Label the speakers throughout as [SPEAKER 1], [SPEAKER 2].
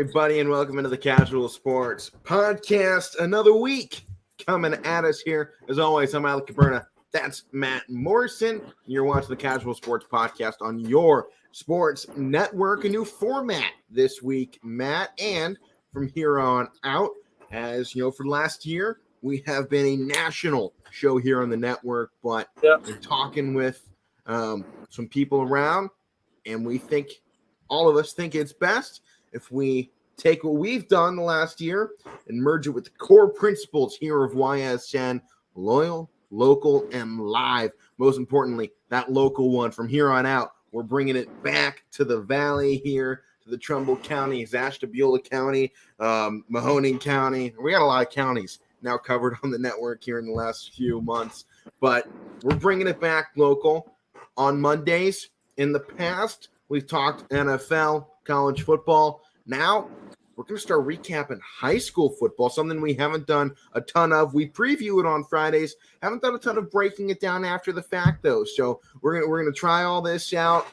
[SPEAKER 1] everybody, and welcome into the Casual Sports Podcast. Another week coming at us here. As always, I'm Alec Caberna. That's Matt Morrison. You're watching the Casual Sports Podcast on your sports network. A new format this week, Matt. And from here on out, as you know, for last year, we have been a national show here on the network. But we're talking with some people around, and we think, all of us think it's best if we take what we've done the last year and merge it with the core principles here of YSN: loyal, local, and live. Most importantly, that local one. From here on out, we're bringing it back to the Valley here, to the Trumbull County, Ashtabula County, Mahoning County. We got a lot of counties now covered on the network here in the last few months, but we're bringing it back local on Mondays. In the past, we've talked NFL, college football. Now, we're going to start recapping high school football, something we haven't done a ton of. We preview it on Fridays. Haven't done a ton of breaking it down after the fact, though. So we're going to try all this out.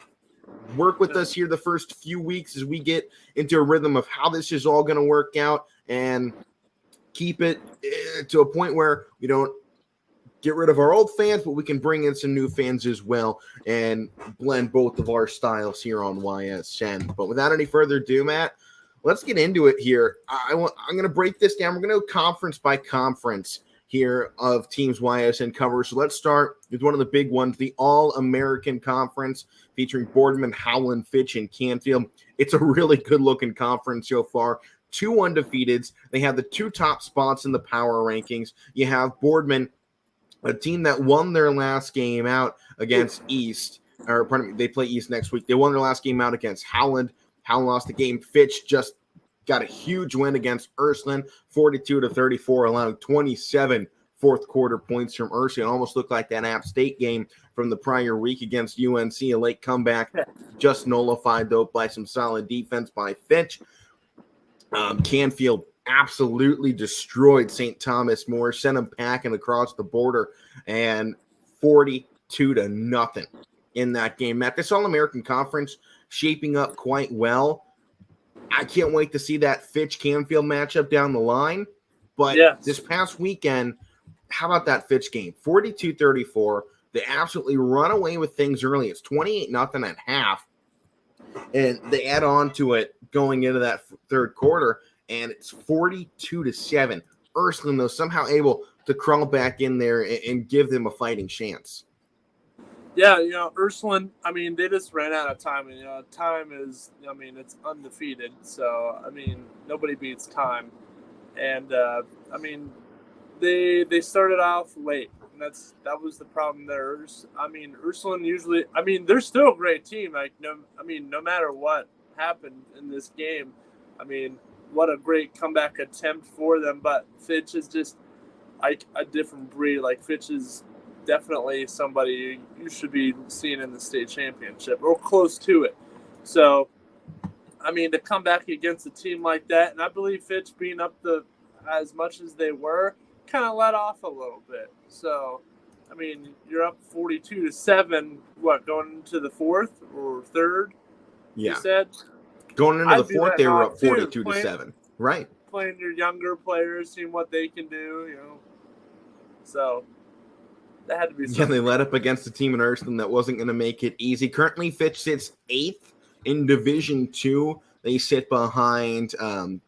[SPEAKER 1] Work with us here the first few weeks as we get into a rhythm of how this is all going to work out, and keep it to a point where we don't get rid of our old fans, but we can bring in some new fans as well and blend both of our styles here on YSN. But without any further ado, Matt, let's get into it here. I'm going to break this down. We're going to go conference by conference here of teams YSN covers. So let's start with one of the big ones, the All-American Conference, featuring Boardman, Howland, Fitch, and Canfield. It's a really good-looking conference so far. 2 undefeateds. They have the 2 top spots in the power rankings. You have Boardman, a team that won their last game out against East, or pardon me, they play East next week. They won their last game out against Howland. Howland lost the game. Fitch just got a huge win against Ursuline, 42-34, allowing 27 fourth quarter points from Ursuline. It almost looked like that App State game from the prior week against UNC. A late comeback, just nullified though by some solid defense by Fitch. Canfield absolutely destroyed St. Thomas More, sent them packing across the border, and 42-0 in that game. Matt, this All-American Conference shaping up quite well. I can't wait to see that Fitch-Canfield matchup down the line. But This past weekend, how about that Fitch game? 42-34. They absolutely run away with things early. It's 28-0 at half. And they add on to it going into that third quarter, and it's 42-7. Ursuline, though, somehow able to crawl back in there and give them a fighting chance.
[SPEAKER 2] Yeah, Ursuline, they just ran out of time. And, time is, it's undefeated. So, nobody beats time. And, they started off late. And that was the problem there. Ursuline usually, they're still a great team. No matter what happened in this game, what a great comeback attempt for them. But Fitch is just like a different breed. Like, Fitch is definitely somebody you should be seeing in the state championship or close to it. So, to come back against a team like that, and I believe Fitch being up as much as they were, kind of let off a little bit. So, you're up 42-7, going into the fourth or third?
[SPEAKER 1] Yeah.
[SPEAKER 2] You said?
[SPEAKER 1] Going into the fourth, they were up 42-7. Right.
[SPEAKER 2] Playing your younger players, seeing what they can do, So, that had to be something.
[SPEAKER 1] Yeah, they led up against a team in Ursuline that wasn't going to make it easy. Currently, Fitch sits 8th in Division II. They sit behind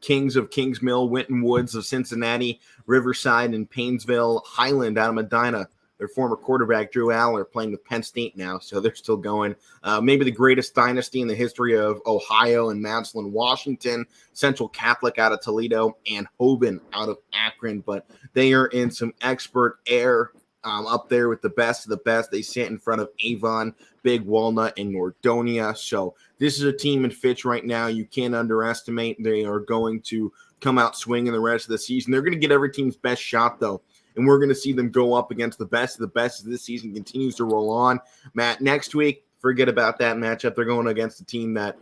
[SPEAKER 1] Kings of Kings Mill, Winton Woods of Cincinnati, Riverside and Painesville, Highland out of Medina. Their former quarterback, Drew Aller, playing with Penn State now, so they're still going. Maybe the greatest dynasty in the history of Ohio and Massillon, Washington, Central Catholic out of Toledo, and Hoban out of Akron. But they are in some expert air up there with the best of the best. They sit in front of Avon, Big Walnut, and Nordonia. So this is a team in Fitch right now you can't underestimate. They are going to come out swinging the rest of the season. They're going to get every team's best shot, though. And we're going to see them go up against the best of the best as this season continues to roll on. Matt, next week, forget about that matchup. They're going against a team that,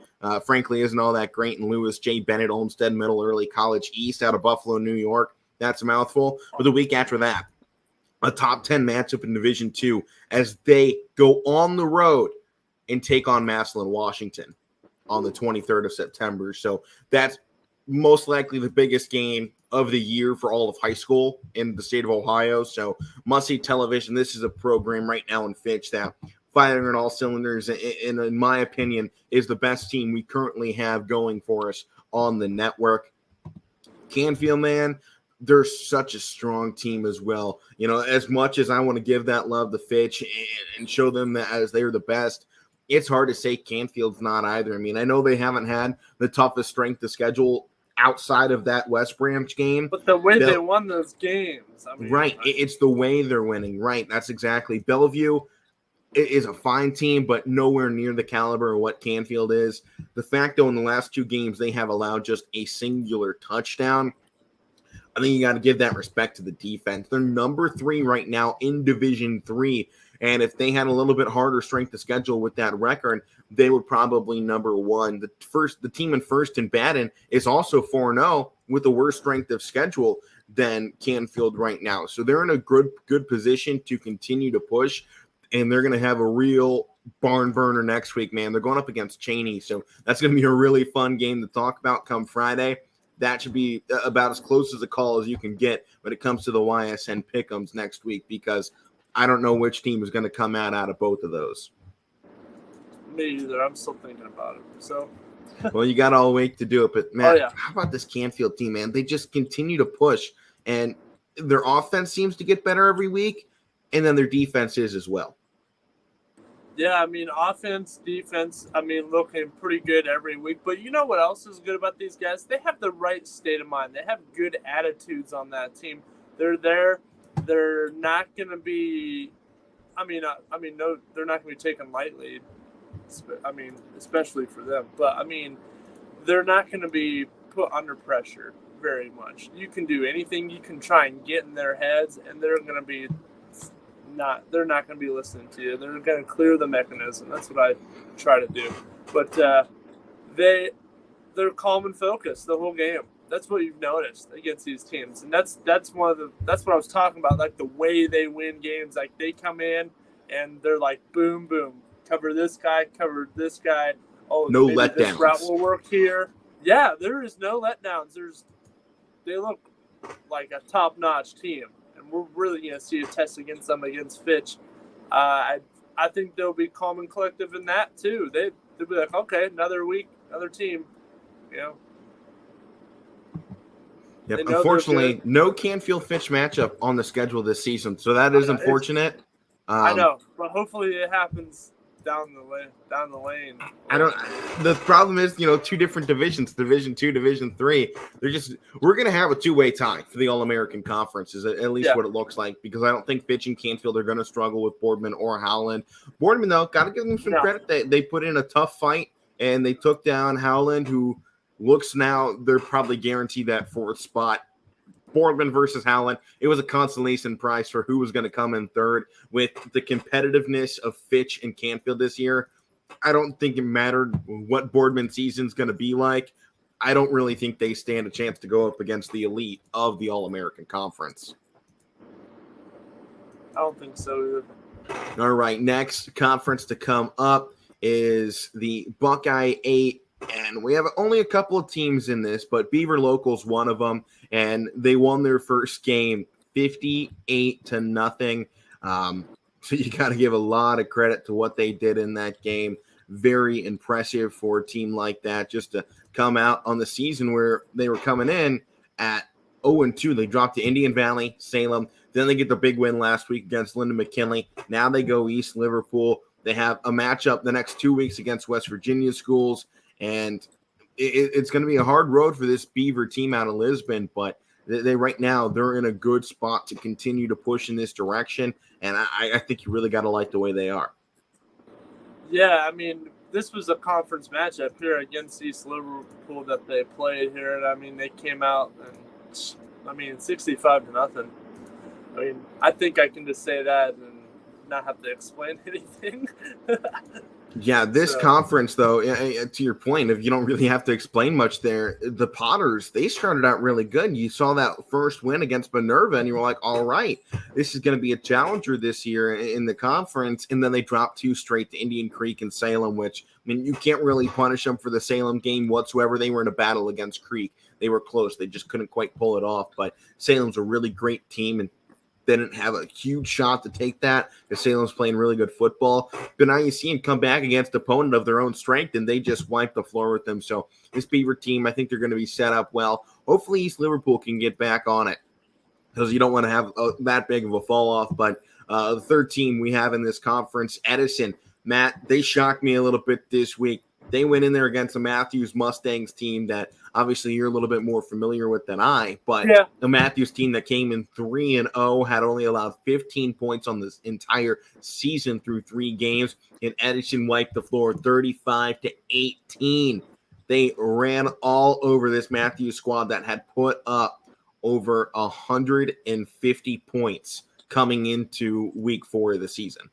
[SPEAKER 1] frankly, isn't all that great in Lewis J. Bennett, Olmsted Middle Early College East out of Buffalo, New York. That's a mouthful. But the week after that, a top 10 matchup in Division II as they go on the road and take on Massillon, Washington on the 23rd of September. So that's most likely the biggest game of the year for all of high school in the state of Ohio. So must-see television. This is a program right now in Fitch that firing on all cylinders, and in my opinion, is the best team we currently have going for us on the network. Canfield, man, they're such a strong team as well. You know, as much as I want to give that love to Fitch and show them that as they're the best, it's hard to say Canfield's not either. I mean, I know they haven't had the toughest strength of schedule outside of that West Branch game.
[SPEAKER 2] But the way they won those games. I mean,
[SPEAKER 1] right. It's the way they're winning. Right. That's exactly. Bellevue is a fine team, but nowhere near the caliber of what Canfield is. The fact, though, in the last 2 games, they have allowed just a singular touchdown. I think you got to give that respect to the defense. They're number 3 right now in Division 3. And if they had a little bit harder strength of schedule with that record, they would probably number 1. The team in first in Baden is also 4-0 with a worse strength of schedule than Canfield right now. So they're in a good position to continue to push, and they're going to have a real barn burner next week, man. They're going up against Cheney, so that's going to be a really fun game to talk about come Friday. That should be about as close as a call as you can get when it comes to the YSN Pick'ems next week, because I don't know which team is going to come out of both of those.
[SPEAKER 2] Me either. I'm still thinking about it. So,
[SPEAKER 1] well, you got all week to do it. But, Matt,
[SPEAKER 2] yeah.
[SPEAKER 1] How about this Canfield team, man? They just continue to push, and their offense seems to get better every week, and then their defense is as well.
[SPEAKER 2] Yeah, I mean, offense, defense, I mean, looking pretty good every week. But you know what else is good about these guys? They have the right state of mind. They have good attitudes on that team. They're there. They're not going to be no, they're not going to be taken lightly. I mean, especially for them. But, I mean, they're not going to be put under pressure very much. You can do anything. You can try and get in their heads, and they're not going to be listening to you. They're going to clear the mechanism. That's what I try to do. But they're calm and focused the whole game. That's what you've noticed against these teams, and that's what I was talking about. Like the way they win games, like they come in and they're like boom, boom, cover this guy. Oh,
[SPEAKER 1] no
[SPEAKER 2] maybe
[SPEAKER 1] letdowns.
[SPEAKER 2] This route will work here. Yeah, there is no letdowns. They look like a top-notch team. We're really going to see a test against them against Fitch. I think they'll be calm and collective in that too. They'll be like, okay, another week, another team. You know.
[SPEAKER 1] Yep. Unfortunately, no Canfield Fitch matchup on the schedule this season, so that is unfortunate.
[SPEAKER 2] I know, but hopefully it happens down the lane.
[SPEAKER 1] The problem is, 2 different divisions, Division 2, Division 3. We're going to have a 2-way tie for the All-American Conference, is at least what it looks like, because I don't think Fitch and Canfield are going to struggle with Boardman or Howland. Boardman, though, got to give them some credit. They put in a tough fight, and they took down Howland, who looks now they're probably guaranteed that 4th spot. Boardman versus Howland. It was a consolation prize for who was going to come in 3rd. With the competitiveness of Fitch and Canfield this year, I don't think it mattered what Boardman's season's going to be like. I don't really think they stand a chance to go up against the elite of the All-American Conference.
[SPEAKER 2] I don't think so either.
[SPEAKER 1] All right, next conference to come up is the Buckeye 8. And we have only a couple of teams in this, but Beaver Local's one of them, and they won their first game 58-0. So you got to give a lot of credit to what they did in that game. Very impressive for a team like that, just to come out on the season where they were coming in at 0-2. They dropped to Indian Valley, Salem. Then they get the big win last week against Lyndon McKinley. Now they go East Liverpool. They have a matchup the next 2 weeks against West Virginia schools. And it's going to be a hard road for this Beaver team out of Lisbon, but they right now they're in a good spot to continue to push in this direction, and I think you really got to like the way they are.
[SPEAKER 2] Yeah, I mean, this was a conference matchup here against East Liverpool that they played here, and I mean they came out and 65-0. I mean, I think I can just say that and not have to explain anything.
[SPEAKER 1] Yeah, this conference, though, to your point, if you don't really have to explain much there, the Potters, they started out really good. You saw that first win against Minerva, and you were like, all right, this is going to be a challenger this year in the conference. And then they dropped 2 straight to Indian Creek and Salem, which, I mean, you can't really punish them for the Salem game whatsoever. They were in a battle against Creek. they were close. They just couldn't quite pull it off. But Salem's a really great team, and they didn't have a huge shot to take that because Salem's playing really good football. But now you see them come back against an opponent of their own strength, and they just wipe the floor with them. So this Beaver team, I think they're going to be set up well. Hopefully East Liverpool can get back on it because you don't want to have that big of a fall off. But the third team we have in this conference, Edison. Matt, they shocked me a little bit this week. They went in there against the Matthews Mustangs team that obviously you're a little bit more familiar with than I, but the Matthews team that came in 3-0 had only allowed 15 points on this entire season through 3 games, and Edison wiped the floor 35-18. They ran all over this Matthews squad that had put up over 150 points coming into week 4 of the season.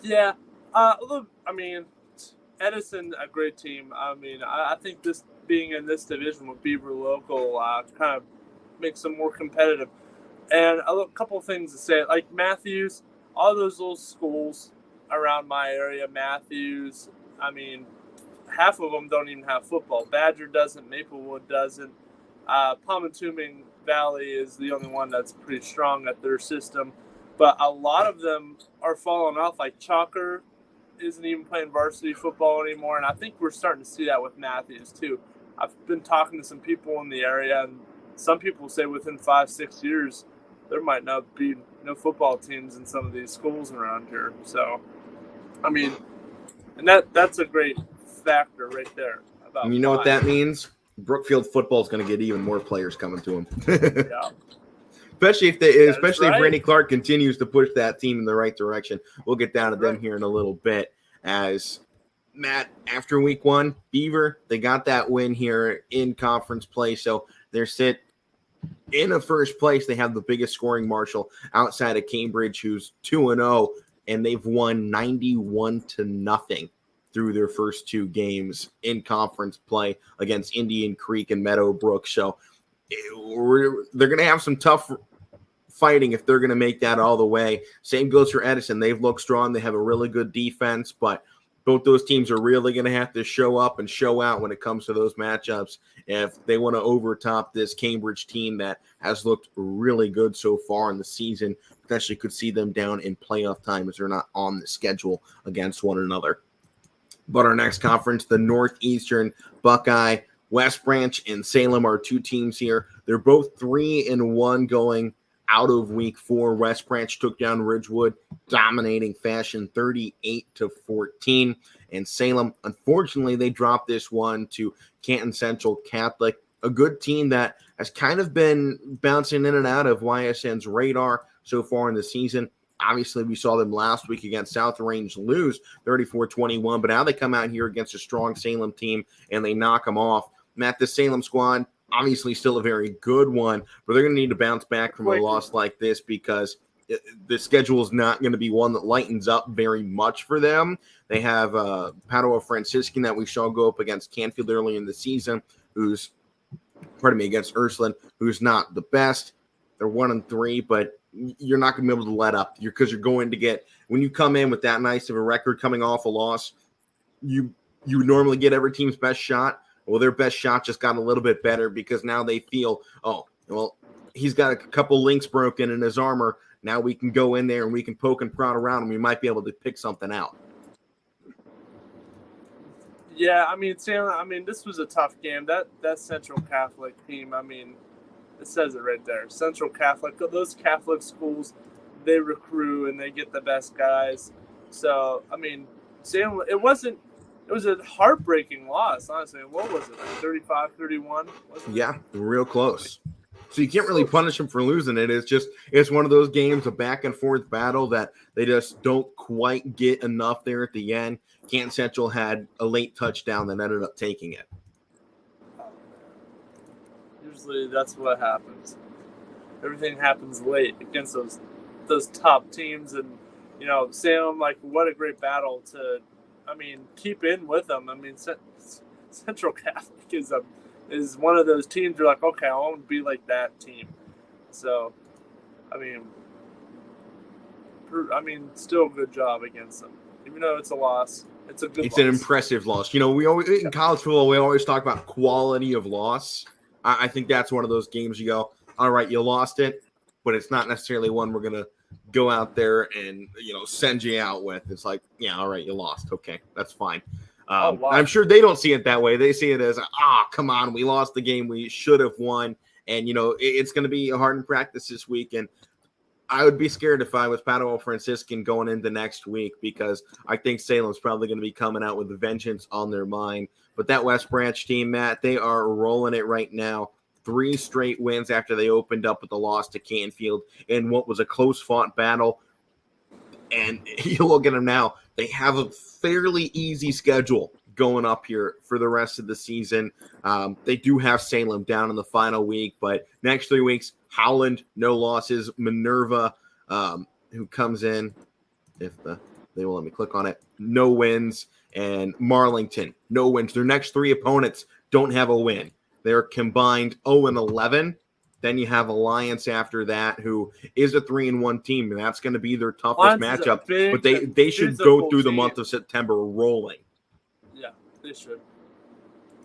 [SPEAKER 2] Yeah, look, I mean, Edison, a great team. I mean, I think this being in this division with Beaver Local kind of makes them more competitive. And a couple of things to say, like Matthews, all those little schools around my area, Matthews, I mean, half of them don't even have football. Badger doesn't, Maplewood doesn't. Palmatuming Valley is the only one that's pretty strong at their system. But a lot of them are falling off, like Chalker isn't even playing varsity football anymore, and I think we're starting to see that with Matthews too. I've been talking to some people in the area, and some people say within 5-6 years there might not be no football teams in some of these schools around here. So, I mean, and that's a great factor right there.
[SPEAKER 1] And you know what that means? Brookfield football is going to get even more players coming to them.
[SPEAKER 2] Yeah.
[SPEAKER 1] Especially if Randy Clark continues to push that team in the right direction. We'll get down to them here in a little bit. As Matt, after week 1, Beaver, they got that win here in conference play. So they're sit in a first place. They have the biggest scoring marshal outside of Cambridge, who's 2-0, and they've won 91-0 through their first 2 games in conference play against Indian Creek and Meadowbrook. So they're going to have some tough fighting if they're going to make that all the way. Same goes for Edison. They've looked strong. They have a really good defense, but both those teams are really going to have to show up and show out when it comes to those matchups if they want to overtop this Cambridge team that has looked really good so far in the season. Potentially could see them down in playoff time as they're not on the schedule against one another. But our next conference, the Northeastern Buckeye, West Branch and Salem are 2 teams here. They're both 3-1 going out of week 4. West Branch took down Ridgewood, dominating fashion 38-14. And Salem, unfortunately, they dropped this one to Canton Central Catholic, a good team that has kind of been bouncing in and out of YSN's radar so far in the season. Obviously, we saw them last week against South Range lose 34-21, but now they come out here against a strong Salem team and they knock them off. Matt, the Salem squad, obviously still a very good one, but they're going to need to bounce back from a loss like this because the schedule is not going to be one that lightens up very much for them. They have Padua Franciscan that we saw go up against Canfield early in the season, against Ursuline, who's not the best. They're 1-3, but you're not going to be able to let up because you're going to get, when you come in with that nice of a record coming off a loss, you normally get every team's best shot. Well, their best shot just got a little bit better because now they feel, he's got a couple links broken in his armor. Now we can go in there and we can poke and prod around and we might be able to pick something out.
[SPEAKER 2] Yeah, I mean, Sam, this was a tough game. That Central Catholic team, it says it right there. Central Catholic, those Catholic schools, they recruit and they get the best guys. So, Sam, it was a heartbreaking loss, honestly. What was it, 35-31?
[SPEAKER 1] Yeah, real close. So you can't really punish them for losing it. It's one of those games, a back-and-forth battle that they just don't quite get enough there at the end. Canton Central had a late touchdown that ended up taking it.
[SPEAKER 2] Usually that's what happens. Everything happens late against those top teams. And, Salem, what a great battle to – keep in with them. Central Catholic is one of those teams you're like, okay, I want to be like that team. So, still a good job against them. Even though it's a loss, It's a good
[SPEAKER 1] It's
[SPEAKER 2] loss.
[SPEAKER 1] an impressive loss. You know, we always in college football, we always talk about quality of loss. I think that's one of those games you go, all right, you lost it, but it's not necessarily one we're going to go out there and, send you out with. It's like, yeah, all right, you lost. Okay, that's fine.
[SPEAKER 2] Wow.
[SPEAKER 1] I'm sure they don't see it that way. They see it as, come on, we lost the game we should have won. And, it's going to be hard in practice this week. And I would be scared if I was Padua Franciscan going into next week, because I think Salem's probably going to be coming out with a vengeance on their mind. But that West Branch team, Matt, they are rolling it right now. 3 straight wins after they opened up with a loss to Canfield in what was a close-fought battle. And you look at them now, they have a fairly easy schedule going up here for the rest of the season. They do have Salem down in the final week, but next 3 weeks, Howland, no losses. Minerva, who comes in, they will let me click on it, no wins. And Marlington, no wins. Their next 3 opponents don't have a win. They're combined 0-11. Then you have Alliance after that, who is a 3-1 team, and that's going to be their toughest matchup. But they should go through the month of September rolling.
[SPEAKER 2] Yeah, they should.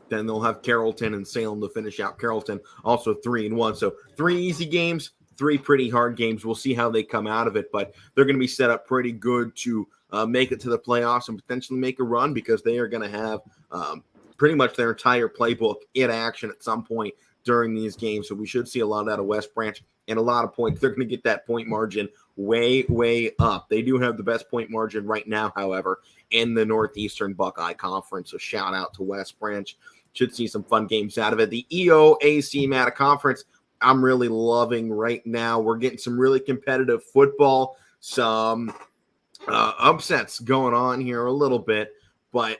[SPEAKER 1] Then they'll have Carrollton and Salem to finish out. Carrollton also 3-1. So 3 easy games, 3 pretty hard games. We'll see how they come out of it, but they're going to be set up pretty good to make it to the playoffs and potentially make a run, because they are going to have pretty much their entire playbook in action at some point during these games. So we should see a lot out of West Branch and a lot of points. They're going to get that point margin way, way up. They do have the best point margin right now, however, in the Northeastern Buckeye Conference. So shout out to West Branch. Should see some fun games out of it. The EOAC Mata Conference, I'm really loving right now. We're getting some really competitive football, some upsets going on here a little bit, but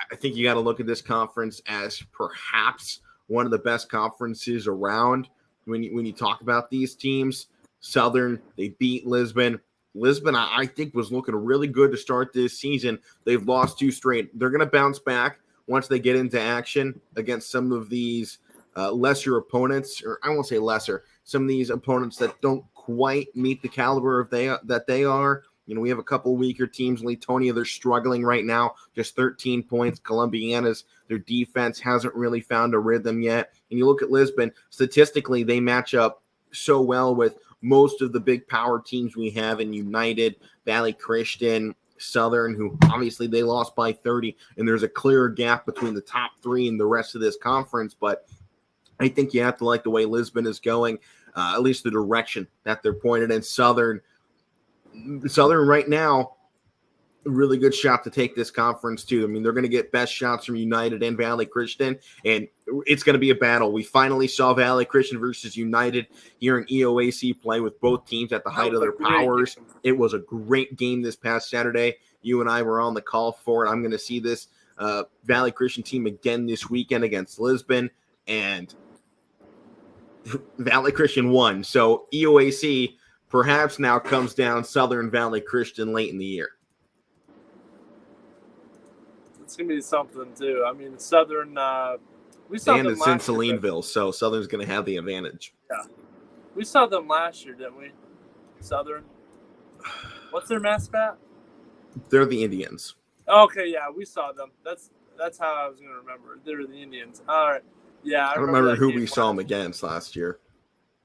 [SPEAKER 1] I think you got to look at this conference as perhaps one of the best conferences around when you talk about these teams. Southern, they beat Lisbon. Lisbon, I think, was looking really good to start this season. They've lost 2 straight. They're going to bounce back once they get into action against some of these lesser opponents, or I won't say lesser, some of these opponents that don't quite meet the caliber of that they are. We have a couple weaker teams. Latonia, they're struggling right now, just 13 points. Columbiana's, their defense hasn't really found a rhythm yet. And you look at Lisbon, statistically, they match up so well with most of the big power teams we have in United, Valley Christian, Southern, who obviously they lost by 30, and there's a clear gap between the top 3 and the rest of this conference. But I think you have to like the way Lisbon is going, at least the direction that they're pointed in. Southern right now, a really good shot to take this conference too. I mean, they're going to get best shots from United and Valley Christian, and it's going to be a battle. We finally saw Valley Christian versus United here in EOAC play, with both teams at the height of their powers. It was a great game this past Saturday. You and I were on the call for it. I'm going to see this Valley Christian team again this weekend against Lisbon, and Valley Christian won. So EOAC perhaps now comes down Southern Valley Christian late in the year.
[SPEAKER 2] It's going to be something, too. I mean, Southern, we saw
[SPEAKER 1] and
[SPEAKER 2] them
[SPEAKER 1] it's in
[SPEAKER 2] last year.
[SPEAKER 1] Salineville, so Southern's going to have the advantage.
[SPEAKER 2] Yeah. We saw them last year, didn't we? Southern. What's their mascot?
[SPEAKER 1] They're the Indians.
[SPEAKER 2] Okay, yeah, we saw them. That's how I was going to remember. They're the Indians. All right. Yeah,
[SPEAKER 1] I don't remember who we saw them against last year.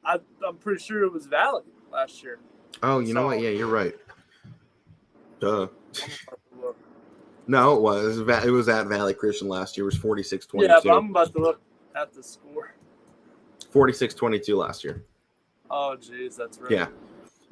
[SPEAKER 2] I'm pretty sure it was Valley last year.
[SPEAKER 1] Oh, you know what? Yeah, you're right. Duh. No, it was. It was at Valley Christian last year. It was 46-22.
[SPEAKER 2] Yeah, but I'm about to look at the score.
[SPEAKER 1] 46-22 last year.
[SPEAKER 2] Oh, geez, that's right.
[SPEAKER 1] Yeah.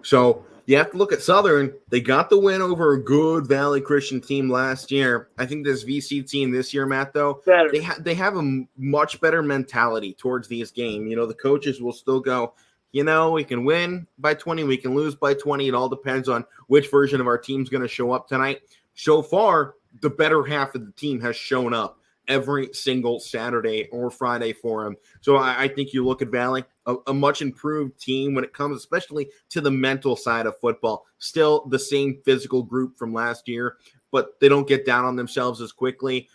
[SPEAKER 1] So you have to look at Southern. They got the win over a good Valley Christian team last year. I think this VC team this year, Matt, though,
[SPEAKER 2] better.
[SPEAKER 1] they have a much better mentality towards these games. The coaches will still go, we can win by 20, we can lose by 20. It all depends on which version of our team's going to show up tonight. So far, the better half of the team has shown up every single Saturday or Friday for them. So I think you look at Valley, a much improved team when it comes especially to the mental side of football. Still the same physical group from last year, but they don't get down on themselves as quickly.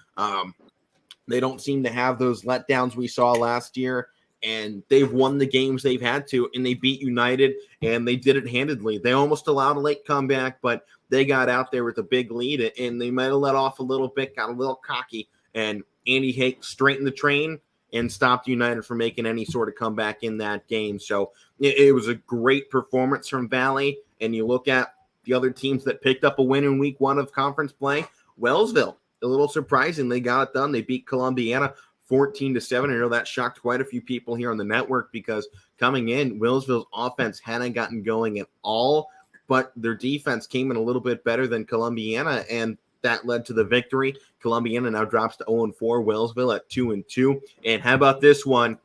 [SPEAKER 1] They don't seem to have those letdowns we saw last year. and they've won the games they've had to, and they beat United, and they did it handedly. They almost allowed a late comeback, but they got out there with a big lead, and they might have let off a little bit, got a little cocky, and Andy Hake straightened the train and stopped United from making any sort of comeback in that game. So it was a great performance from Valley, and you look at the other teams that picked up a win in week 1 of conference play. Wellsville, a little surprising. They got it done. They beat Columbiana 14-7. I know that shocked quite a few people here on the network because coming in, Wellsville's offense hadn't gotten going at all, but their defense came in a little bit better than Columbiana, and that led to the victory. Columbiana now drops to 0-4, Wellsville at 2-2. And how about this one?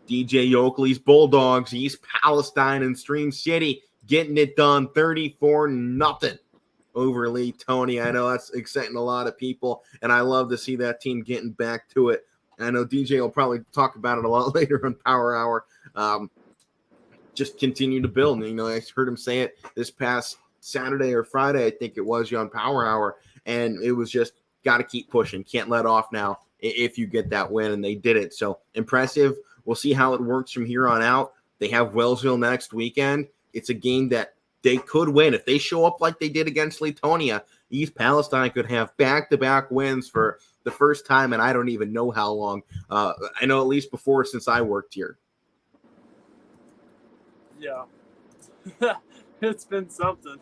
[SPEAKER 1] DJ Oakley's Bulldogs, East Palestine and Stream City getting it done 34-0 over Lee Tony. I know that's exciting a lot of people, and I love to see that team getting back to it. I know DJ will probably talk about it a lot later on Power Hour. Just continue to build. And, I heard him say it this past Saturday or Friday, I think it was, on Power Hour, and it was just got to keep pushing. Can't let off now if you get that win, and they did it. So impressive. We'll see how it works from here on out. They have Wellsville next weekend. It's a game that they could win. If they show up like they did against Latonia, East Palestine could have back-to-back wins for the first time, and I don't even know how long. I know at least before since I worked here.
[SPEAKER 2] Yeah. It's been something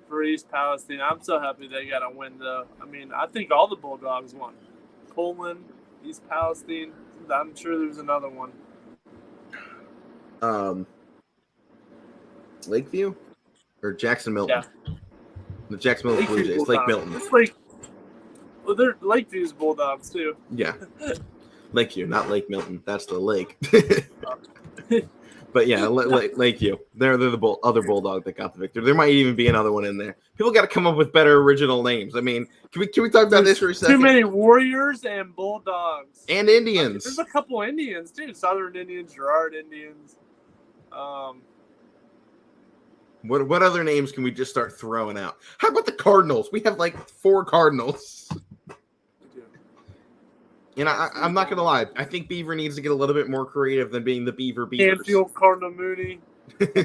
[SPEAKER 2] for East Palestine. I'm so happy they got a win, though. I mean, I think all the Bulldogs won. Poland, East Palestine. I'm sure there's another one.
[SPEAKER 1] Lakeview or Jackson Milton?
[SPEAKER 2] Yeah.
[SPEAKER 1] The Jackson Milton Blue Jays. Lake Milton.
[SPEAKER 2] It's like, well, they're Lakeview's Bulldogs too.
[SPEAKER 1] Yeah. Lakeview, not Lake Milton. That's the lake. But yeah, Lakeview. They're the other Bulldog that got the victory. There might even be another one in there. People got to come up with better original names. I mean, can we talk about this for a second?
[SPEAKER 2] Too many Warriors and Bulldogs
[SPEAKER 1] and Indians.
[SPEAKER 2] I mean, there's a couple Indians too. Southern Indians, Girard Indians.
[SPEAKER 1] What other names can we just start throwing out? How about the Cardinals? We have like 4 Cardinals. And I'm not going to lie. I think Beaver needs to get a little bit more creative than being the Beavers.
[SPEAKER 2] Canfield, Cardinal Mooney.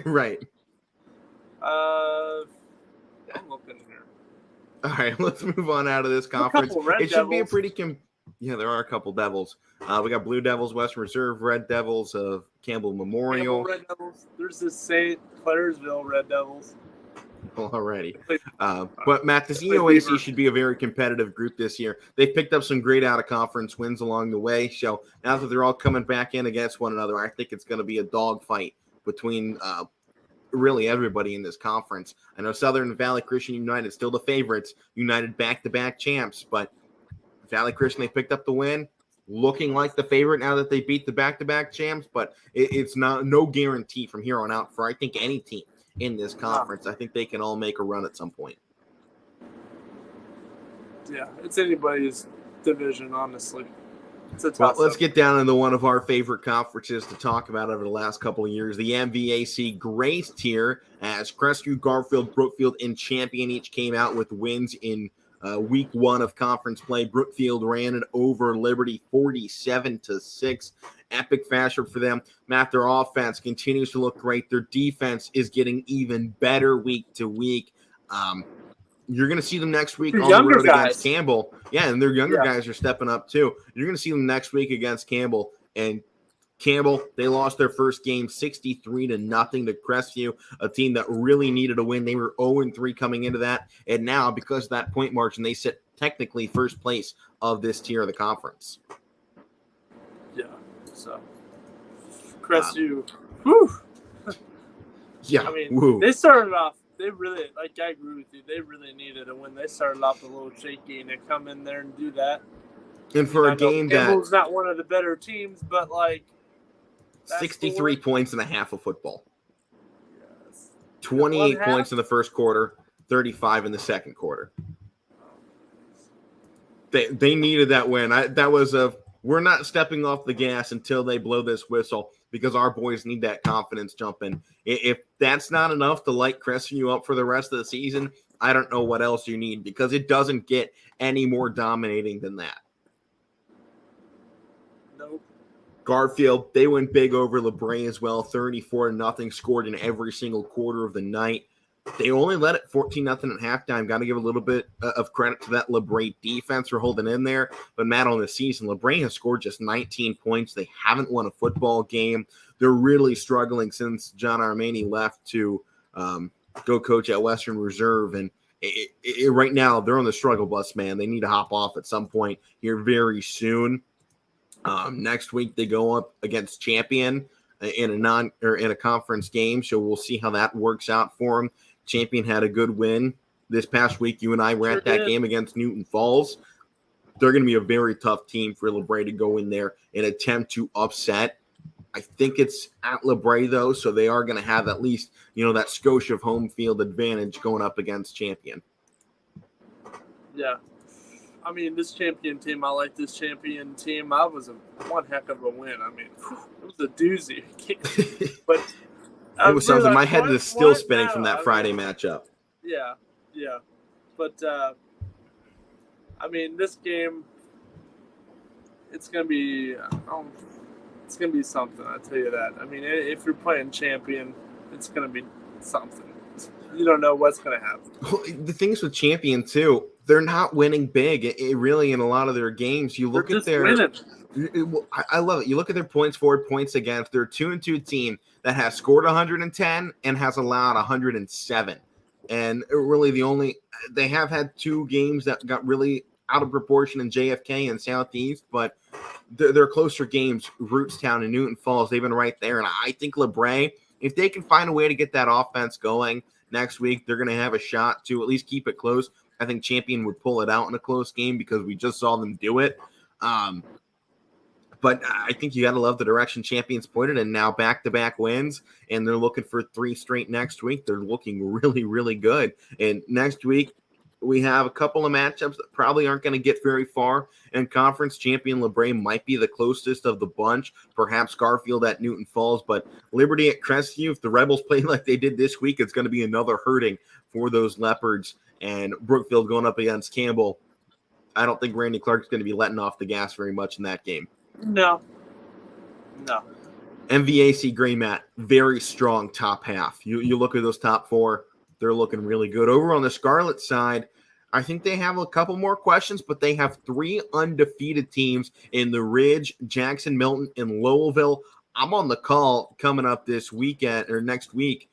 [SPEAKER 1] Right.
[SPEAKER 2] I'm looking here.
[SPEAKER 1] All right, let's move on out of this conference. It should be a pretty yeah, there are a couple Devils. We got Blue Devils, Western Reserve, Red Devils of Campbell Memorial.
[SPEAKER 2] Red Devils. There's the St. Clairsville Red Devils.
[SPEAKER 1] Already. But Matt, this EOAC should be a very competitive group this year. They've picked up some great out-of-conference wins along the way. So now that they're all coming back in against one another, I think it's going to be a dogfight between really everybody in this conference. I know Southern Valley Christian United still the favorites, United back-to-back champs, but Valley Christian, they picked up the win, looking like the favorite now that they beat the back-to-back champs, but it's no guarantee from here on out for, I think, any team in this conference. I think they can all make a run at some point.
[SPEAKER 2] Yeah, it's anybody's division, honestly.
[SPEAKER 1] Well, let's get down into one of our favorite conferences to talk about over the last couple of years, the MVAC Grace tier, as Crestview, Garfield, Brookfield, and Champion each came out with wins in week 1 of conference play. Brookfield ran it over Liberty 47-6. Epic fashion for them. Matt, their offense continues to look great. Their defense is getting even better week to week. You're going to see them next week on the road against Campbell. Yeah, and their younger guys are stepping up too. You're going to see them next week against Campbell. And Campbell, they lost their first game 63-0 to Crestview, a team that really needed a win. They were 0-3 coming into that. And now, because of that point margin, they sit technically first place of this tier of the conference.
[SPEAKER 2] Yeah, so Crestview, whew.
[SPEAKER 1] Yeah,
[SPEAKER 2] I mean, they started off, they really, like I agree with you, they really needed a win. They started off a little shaky, and to come in there and do that.
[SPEAKER 1] And for a game that
[SPEAKER 2] Campbell's not one of the better teams, but like
[SPEAKER 1] 63 points and a half of football. Yes. 28 points in the first quarter, 35 in the second quarter. They needed that win. We're not stepping off the gas until they blow this whistle, because our boys need that confidence jumping. If that's not enough to light Crestview up for the rest of the season, I don't know what else you need, because it doesn't get any more dominating than that.
[SPEAKER 2] Nope.
[SPEAKER 1] Garfield, they went big over LeBray as well, 34-0, scored in every single quarter of the night. They only led it 14-0 at halftime. Got to give a little bit of credit to that LeBray defense for holding in there. But, Matt, on the season, LeBray has scored just 19 points. They haven't won a football game. They're really struggling since John Armani left to go coach at Western Reserve. And right now, they're on the struggle bus, man. They need to hop off at some point here very soon. Next week, they go up against Champion in a conference game. So we'll see how that works out for them. Champion had a good win this past week. You and I were at that game against Newton Falls. They're going to be a very tough team for LeBray to go in there and attempt to upset. I think it's at LeBray, though, so they are going to have at least, that Scotia of home field advantage going up against Champion.
[SPEAKER 2] Yeah. I mean, this Champion team, I like this Champion team. That was one heck of a win. I mean, it was a doozy. But
[SPEAKER 1] it was something. My head is still spinning from that Friday matchup.
[SPEAKER 2] Yeah. But, I mean, this game, it's going to be something, I'll tell you that. I mean, if you're playing Champion, it's going to be something. You don't know what's going to happen.
[SPEAKER 1] Well, the things with Champion, too, they're not winning big. Really, in a lot of their games, you look at their – I love it. You look at their points forward, points against. They're a 2-2 team that has scored 110 and has allowed 107. And really they have had two games that got really out of proportion in JFK and Southeast, but they're closer games, Rootstown and Newton Falls. They've been right there. And I think LeBray, if they can find a way to get that offense going next week, they're going to have a shot to at least keep it close. I think Champion would pull it out in a close game because we just saw them do it. But I think you got to love the direction Champion's pointed, and now back-to-back wins, and they're looking for 3 straight next week. They're looking really, really good. And next week, we have a couple of matchups that probably aren't going to get very far in conference. Champion LeBray might be the closest of the bunch, perhaps Garfield at Newton Falls, but Liberty at Crestview, if the Rebels play like they did this week, it's going to be another hurting for those Leopards. And Brookfield going up against Campbell, I don't think Randy Clark's going to be letting off the gas very much in that game.
[SPEAKER 2] No.
[SPEAKER 1] MVAC Gray Matt, very strong top half. You look at those top 4, they're looking really good. Over on the Scarlet side, I think they have a couple more questions, but they have 3 undefeated teams in the Ridge, Jackson, Milton, and Lowellville. I'm on the call coming up this weekend or next week,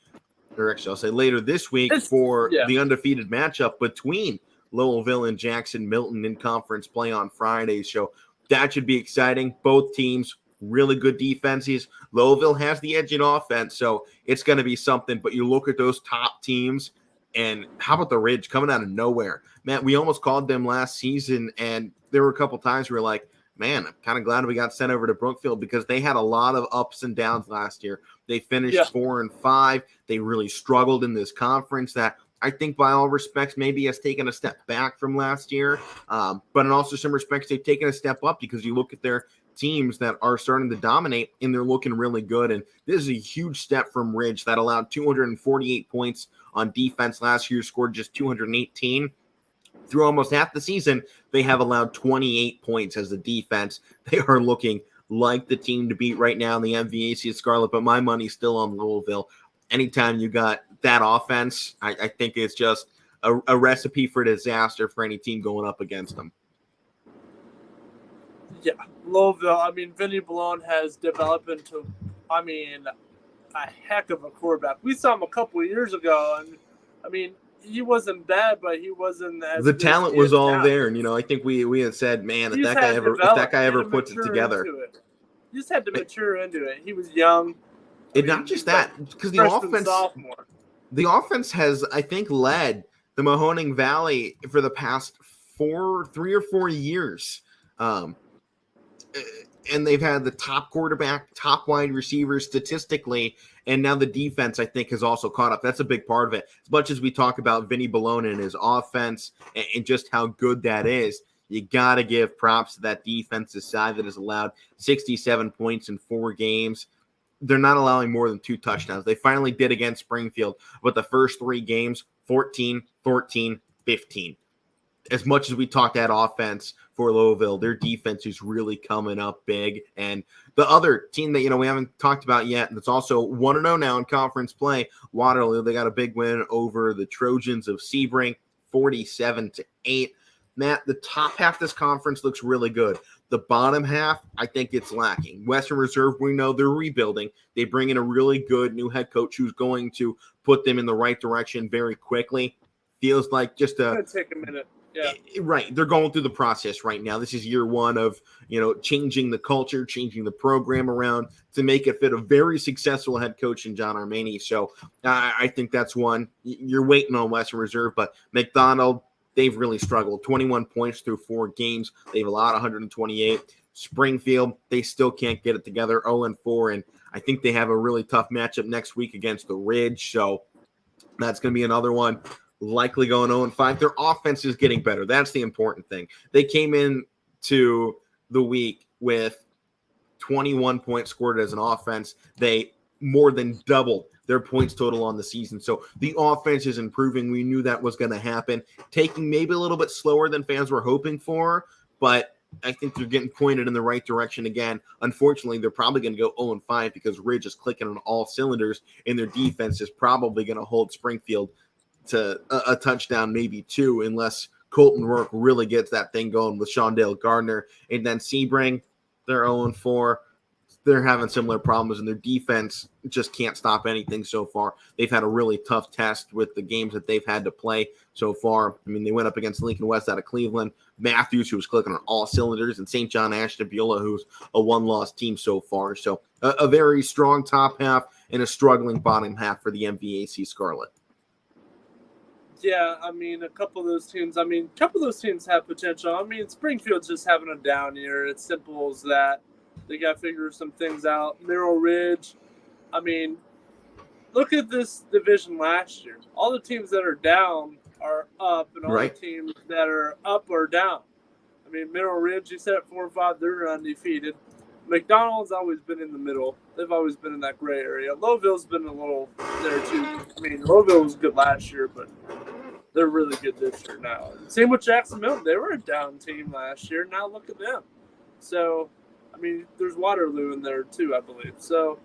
[SPEAKER 1] or actually I'll say later this week for the undefeated matchup between Lowellville and Jackson Milton in conference play on Friday. So that should be exciting. Both teams, really good defenses. Lowellville has the edge in offense, so it's going to be something. But you look at those top teams, and how about the Ridge coming out of nowhere? Man, we almost called them last season, and there were a couple times we were like, man, I'm kind of glad we got sent over to Brookfield because they had a lot of ups and downs last year. They finished 4-5. They really struggled in this conference that I think by all respects maybe has taken a step back from last year. But in also some respects, they've taken a step up because you look at their teams that are starting to dominate and they're looking really good. And this is a huge step from Ridge that allowed 248 points on defense last year, scored just 218. Through almost half the season, they have allowed 28 points as a defense. They are looking like the team to beat right now in the MVAC Scarlet, but my money's still on Lowellville. Anytime you got that offense, I think it's just a recipe for disaster for any team going up against them.
[SPEAKER 2] Yeah, Lowellville, I mean, Vinny Balone has developed into, a heck of a quarterback. We saw him a couple of years ago, and, he wasn't bad, but he wasn't as
[SPEAKER 1] the talent was all there, and I think we had said, man, if that guy ever puts it together,
[SPEAKER 2] you just had to mature into it. He was young.
[SPEAKER 1] Not just that, because the offense has, I think, led the Mahoning Valley for the past 3 or 4 years, and they've had the top quarterback, top wide receiver statistically. And now the defense, I think, has also caught up. That's a big part of it. As much as we talk about Vinny Balone and his offense and just how good that is, you got to give props to that defensive side that has allowed 67 points in 4 games. They're not allowing more than 2 touchdowns. They finally did against Springfield, but the first 3 games, 14, 14, 15. As much as we talk that offense for Louisville. Their defense is really coming up big. And the other team that, we haven't talked about yet, that's also 1-0 now in conference play, Waterloo, they got a big win over the Trojans of Sebring, 47-8. Matt, the top half of this conference looks really good. The bottom half, I think it's lacking. Western Reserve, we know they're rebuilding. They bring in a really good new head coach who's going to put them in the right direction very quickly. Feels like just
[SPEAKER 2] It's going to take a minute. Yeah.
[SPEAKER 1] Right. They're going through the process right now. This is year one of, changing the culture, changing the program around to make it fit a very successful head coach in John Armani. So I think that's one. You're waiting on Western Reserve, but McDonald, they've really struggled. 21 points through 4 games. They've allowed 128. Springfield, they still can't get it together, 0-4, and I think they have a really tough matchup next week against the Ridge. So that's going to be another one. Likely going 0-5. Their offense is getting better. That's the important thing. They came into the week with 21 points scored as an offense. They more than doubled their points total on the season. So the offense is improving. We knew that was going to happen. Taking maybe a little bit slower than fans were hoping for, but I think they're getting pointed in the right direction again. Unfortunately, they're probably going to go 0-5 because Ridge is clicking on all cylinders, and their defense is probably going to hold Springfield to a touchdown, maybe 2, unless Colton Rourke really gets that thing going with Shondale Gardner. And then Sebring, they're 0-4. They're having similar problems, and their defense just can't stop anything so far. They've had a really tough test with the games that they've had to play so far. I mean, they went up against Lincoln West out of Cleveland, Matthews, who was clicking on all cylinders, and St. John Ashtabula, who's a one-loss team so far. So a very strong top half and a struggling bottom half for the MVAC Scarlet.
[SPEAKER 2] Yeah, I mean, a couple of those teams have potential. I mean, Springfield's just having a down year. It's simple as that. They got to figure some things out. Mineral Ridge, I mean, look at this division last year. All the teams that are down are up, and all the teams that are up are down. I mean, Mineral Ridge, you said at 4-5, they're undefeated. McDonald's always been in the middle. They've always been in that gray area. Lowville's been a little there, too. I mean, Lowville was good last year, but they're really good this year now. Same with Jacksonville. They were a down team last year. Now look at them. So, I mean, there's Waterloo in there, too, I believe. So,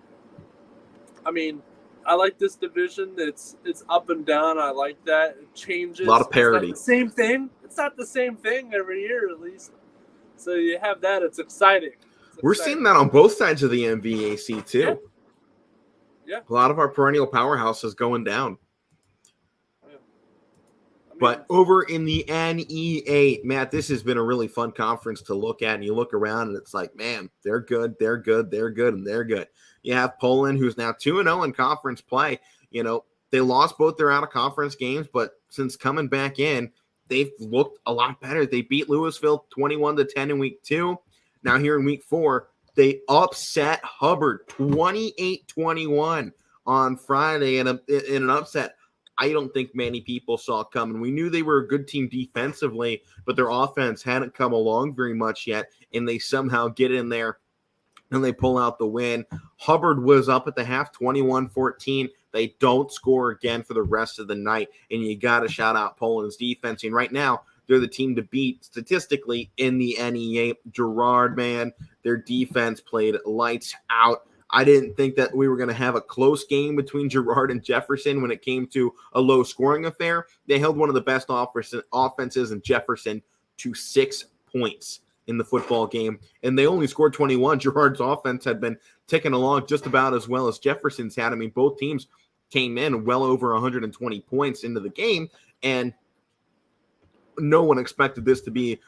[SPEAKER 2] I mean, I like this division. It's up and down. I like that. It changes.
[SPEAKER 1] A lot of parity.
[SPEAKER 2] It's not the same thing. It's not the same thing every year, at least. So you have that. It's exciting.
[SPEAKER 1] We're seeing that on both sides of the MVAC, too.
[SPEAKER 2] Yeah.
[SPEAKER 1] A lot of our perennial powerhouses going down.
[SPEAKER 2] Yeah. I mean,
[SPEAKER 1] But over in the NE8, Matt, this has been a really fun conference to look at. And you look around and it's like, man, they're good, they're good, they're good, and they're good. You have Poland, who's now 2-0 in conference play. They lost both their out-of-conference games, but since coming back in, they've looked a lot better. They beat Lewisville 21-10 in week 2. Now here in week 4, they upset Hubbard 28-21 on Friday in an upset I don't think many people saw coming. We knew they were a good team defensively, but their offense hadn't come along very much yet, and they somehow get in there and they pull out the win. Hubbard was up at the half 21-14. They don't score again for the rest of the night, and you got to shout out Poland's defense. And right now, they're the team to beat statistically in the NE8. Girard, man, their defense played lights out. I didn't think that we were going to have a close game between Girard and Jefferson when it came to a low-scoring affair. They held one of the best offenses in Jefferson to 6 points in the football game, and they only scored 21. Girard's offense had been ticking along just about as well as Jefferson's had. I mean, both teams came in well over 120 points into the game, and no one expected this to be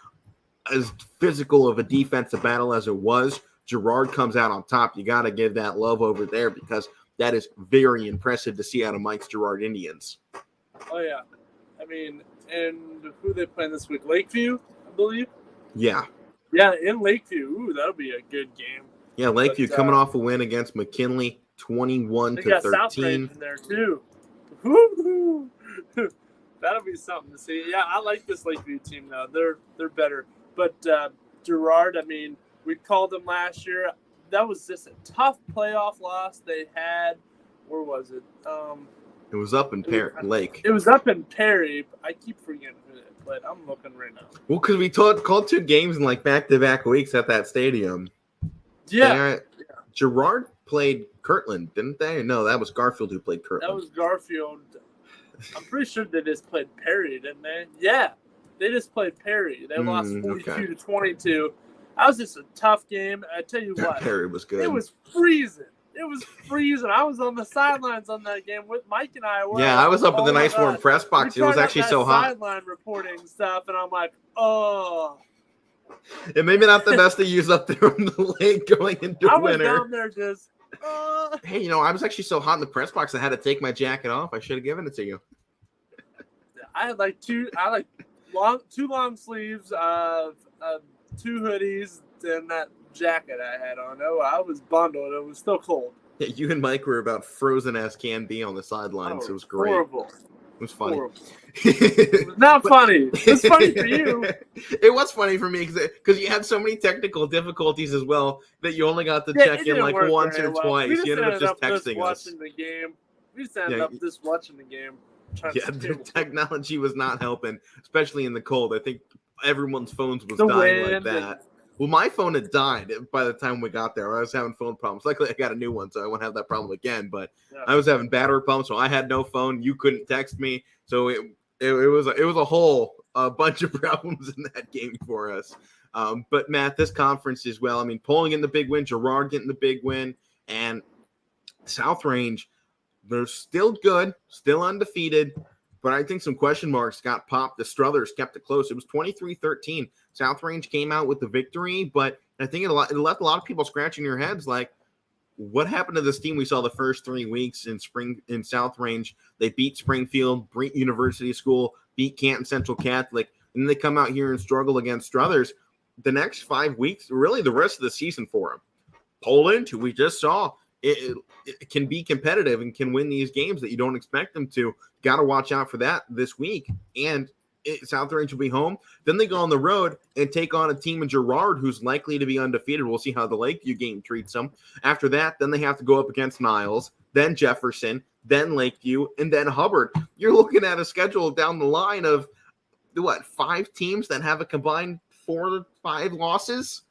[SPEAKER 1] as physical of a defensive battle as it was. Girard comes out on top. You got to give that love over there because that is very impressive to see out of Mike's Girard Indians.
[SPEAKER 2] Oh, yeah. I mean, and who they playing this week? Lakeview, I believe?
[SPEAKER 1] Yeah.
[SPEAKER 2] Yeah, in Lakeview. Ooh, that'll be a good game.
[SPEAKER 1] Yeah, Lakeview coming off a win against McKinley, 21-13.
[SPEAKER 2] They got Southbridge in there, too. Woo-hoo. That'll be something to see. Yeah, I like this Lakeview team now. They're better. But Girard, I mean, we called them last year. That was just a tough playoff loss they had. Where was it?
[SPEAKER 1] It was up in Lake.
[SPEAKER 2] It was up in Perry. I keep forgetting played. I'm looking right now.
[SPEAKER 1] Well, because we called 2 games in like back-to-back weeks at that stadium.
[SPEAKER 2] Yeah.
[SPEAKER 1] Girard played Kirtland, didn't they? No, that was Garfield who played Kirtland.
[SPEAKER 2] That was Garfield. I'm pretty sure they just played Perry, didn't they? Yeah, they just played Perry. They lost 42-22. That was just a tough game. I tell you what,
[SPEAKER 1] Perry was good.
[SPEAKER 2] It was freezing. I was on the sidelines on that game with Mike and I.
[SPEAKER 1] I was up in the nice warm press box. It was actually so hot.
[SPEAKER 2] Sideline reporting stuff, and I'm like, oh.
[SPEAKER 1] It maybe not the best to use up there on the lake going into winter.
[SPEAKER 2] I went down there just.
[SPEAKER 1] Hey, I was actually so hot in the press box I had to take my jacket off. I should have given it to you.
[SPEAKER 2] I had like two long sleeves, 2 hoodies, and that jacket I had on. Oh, I was bundled. It was still cold.
[SPEAKER 1] Yeah, you and Mike were about frozen as can be on the sidelines. It was great.
[SPEAKER 2] Horrible.
[SPEAKER 1] It was funny.
[SPEAKER 2] It was not funny. It was funny for you.
[SPEAKER 1] It was funny for me because you had so many technical difficulties as well that you only got to check in like once or twice. You ended up just texting us.
[SPEAKER 2] Watching the game. We just ended up just watching the game.
[SPEAKER 1] The technology was not helping, especially in the cold. I think everyone's phones was dying like that. Well, my phone had died by the time we got there. I was having phone problems. Luckily, I got a new one, so I won't have that problem again. But I was having battery problems, so I had no phone. You couldn't text me, so it was a whole bunch of problems in that game for us. But Matt, this conference as well. I mean, Poling getting the big win, Girard getting the big win, and South Range. They're still good, still undefeated. But I think some question marks got popped. The Struthers kept it close. It was 23-13. South Range came out with the victory, but I think it left a lot of people scratching their heads like, what happened to this team we saw the first 3 weeks in South Range? They beat Springfield, Brent University School, beat Canton Central Catholic, and they come out here and struggle against Struthers. The next 5 weeks, really the rest of the season for them. Poland, who we just saw, it can be competitive and can win these games that you don't expect them to. Got to watch out for that this week. And South Range will be home. Then they go on the road and take on a team in Girard who's likely to be undefeated. We'll see how the Lakeview game treats them. After that, then they have to go up against Niles, then Jefferson, then Lakeview, and then Hubbard. You're looking at a schedule down the line of, 5 teams that have a combined 4 to 5 losses?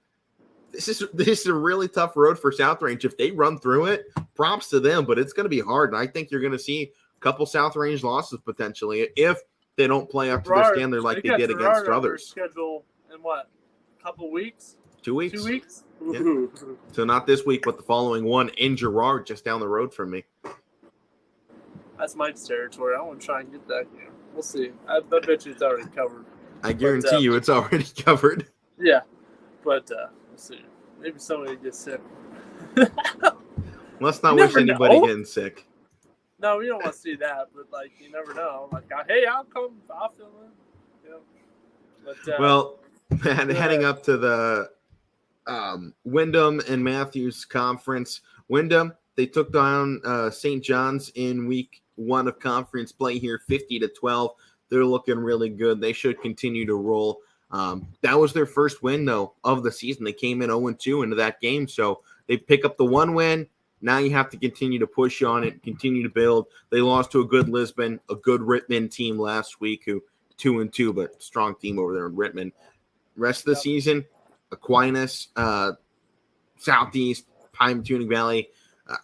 [SPEAKER 1] This is a really tough road for South Range. If they run through it, props to them, but it's going to be hard. And I think you're going to see a couple South Range losses potentially if they don't play up to their standard like they did against Struthers.
[SPEAKER 2] Schedule in what? A couple weeks?
[SPEAKER 1] 2 weeks.
[SPEAKER 2] 2 weeks?
[SPEAKER 1] Yeah. So not this week, but the following one in Girard, just down the road from me.
[SPEAKER 2] That's Mike's territory. I want to try and get that game. We'll see. I bet you it's already covered.
[SPEAKER 1] I guarantee you it's already covered.
[SPEAKER 2] Yeah, but we'll see. Maybe somebody gets sick.
[SPEAKER 1] Let's not wish anybody getting sick.
[SPEAKER 2] No, we don't want to see that, but you never know. Hey, I'll come. I'll fill in. But
[SPEAKER 1] well, heading up to the Windham and Matthews conference. Windham, they took down St. John's in week 1 of conference play here, 50-12. They're looking really good. They should continue to roll. That was their first win, though, of the season. They came in 0-2 into that game, so they pick up the 1 win. Now you have to continue to push on it, continue to build. They lost to a good Lisbon, a good Rittman team last week, who 2-2, but strong team over there in Rittman. Rest of the season, Aquinas, Southeast, Pine-Tuning Valley,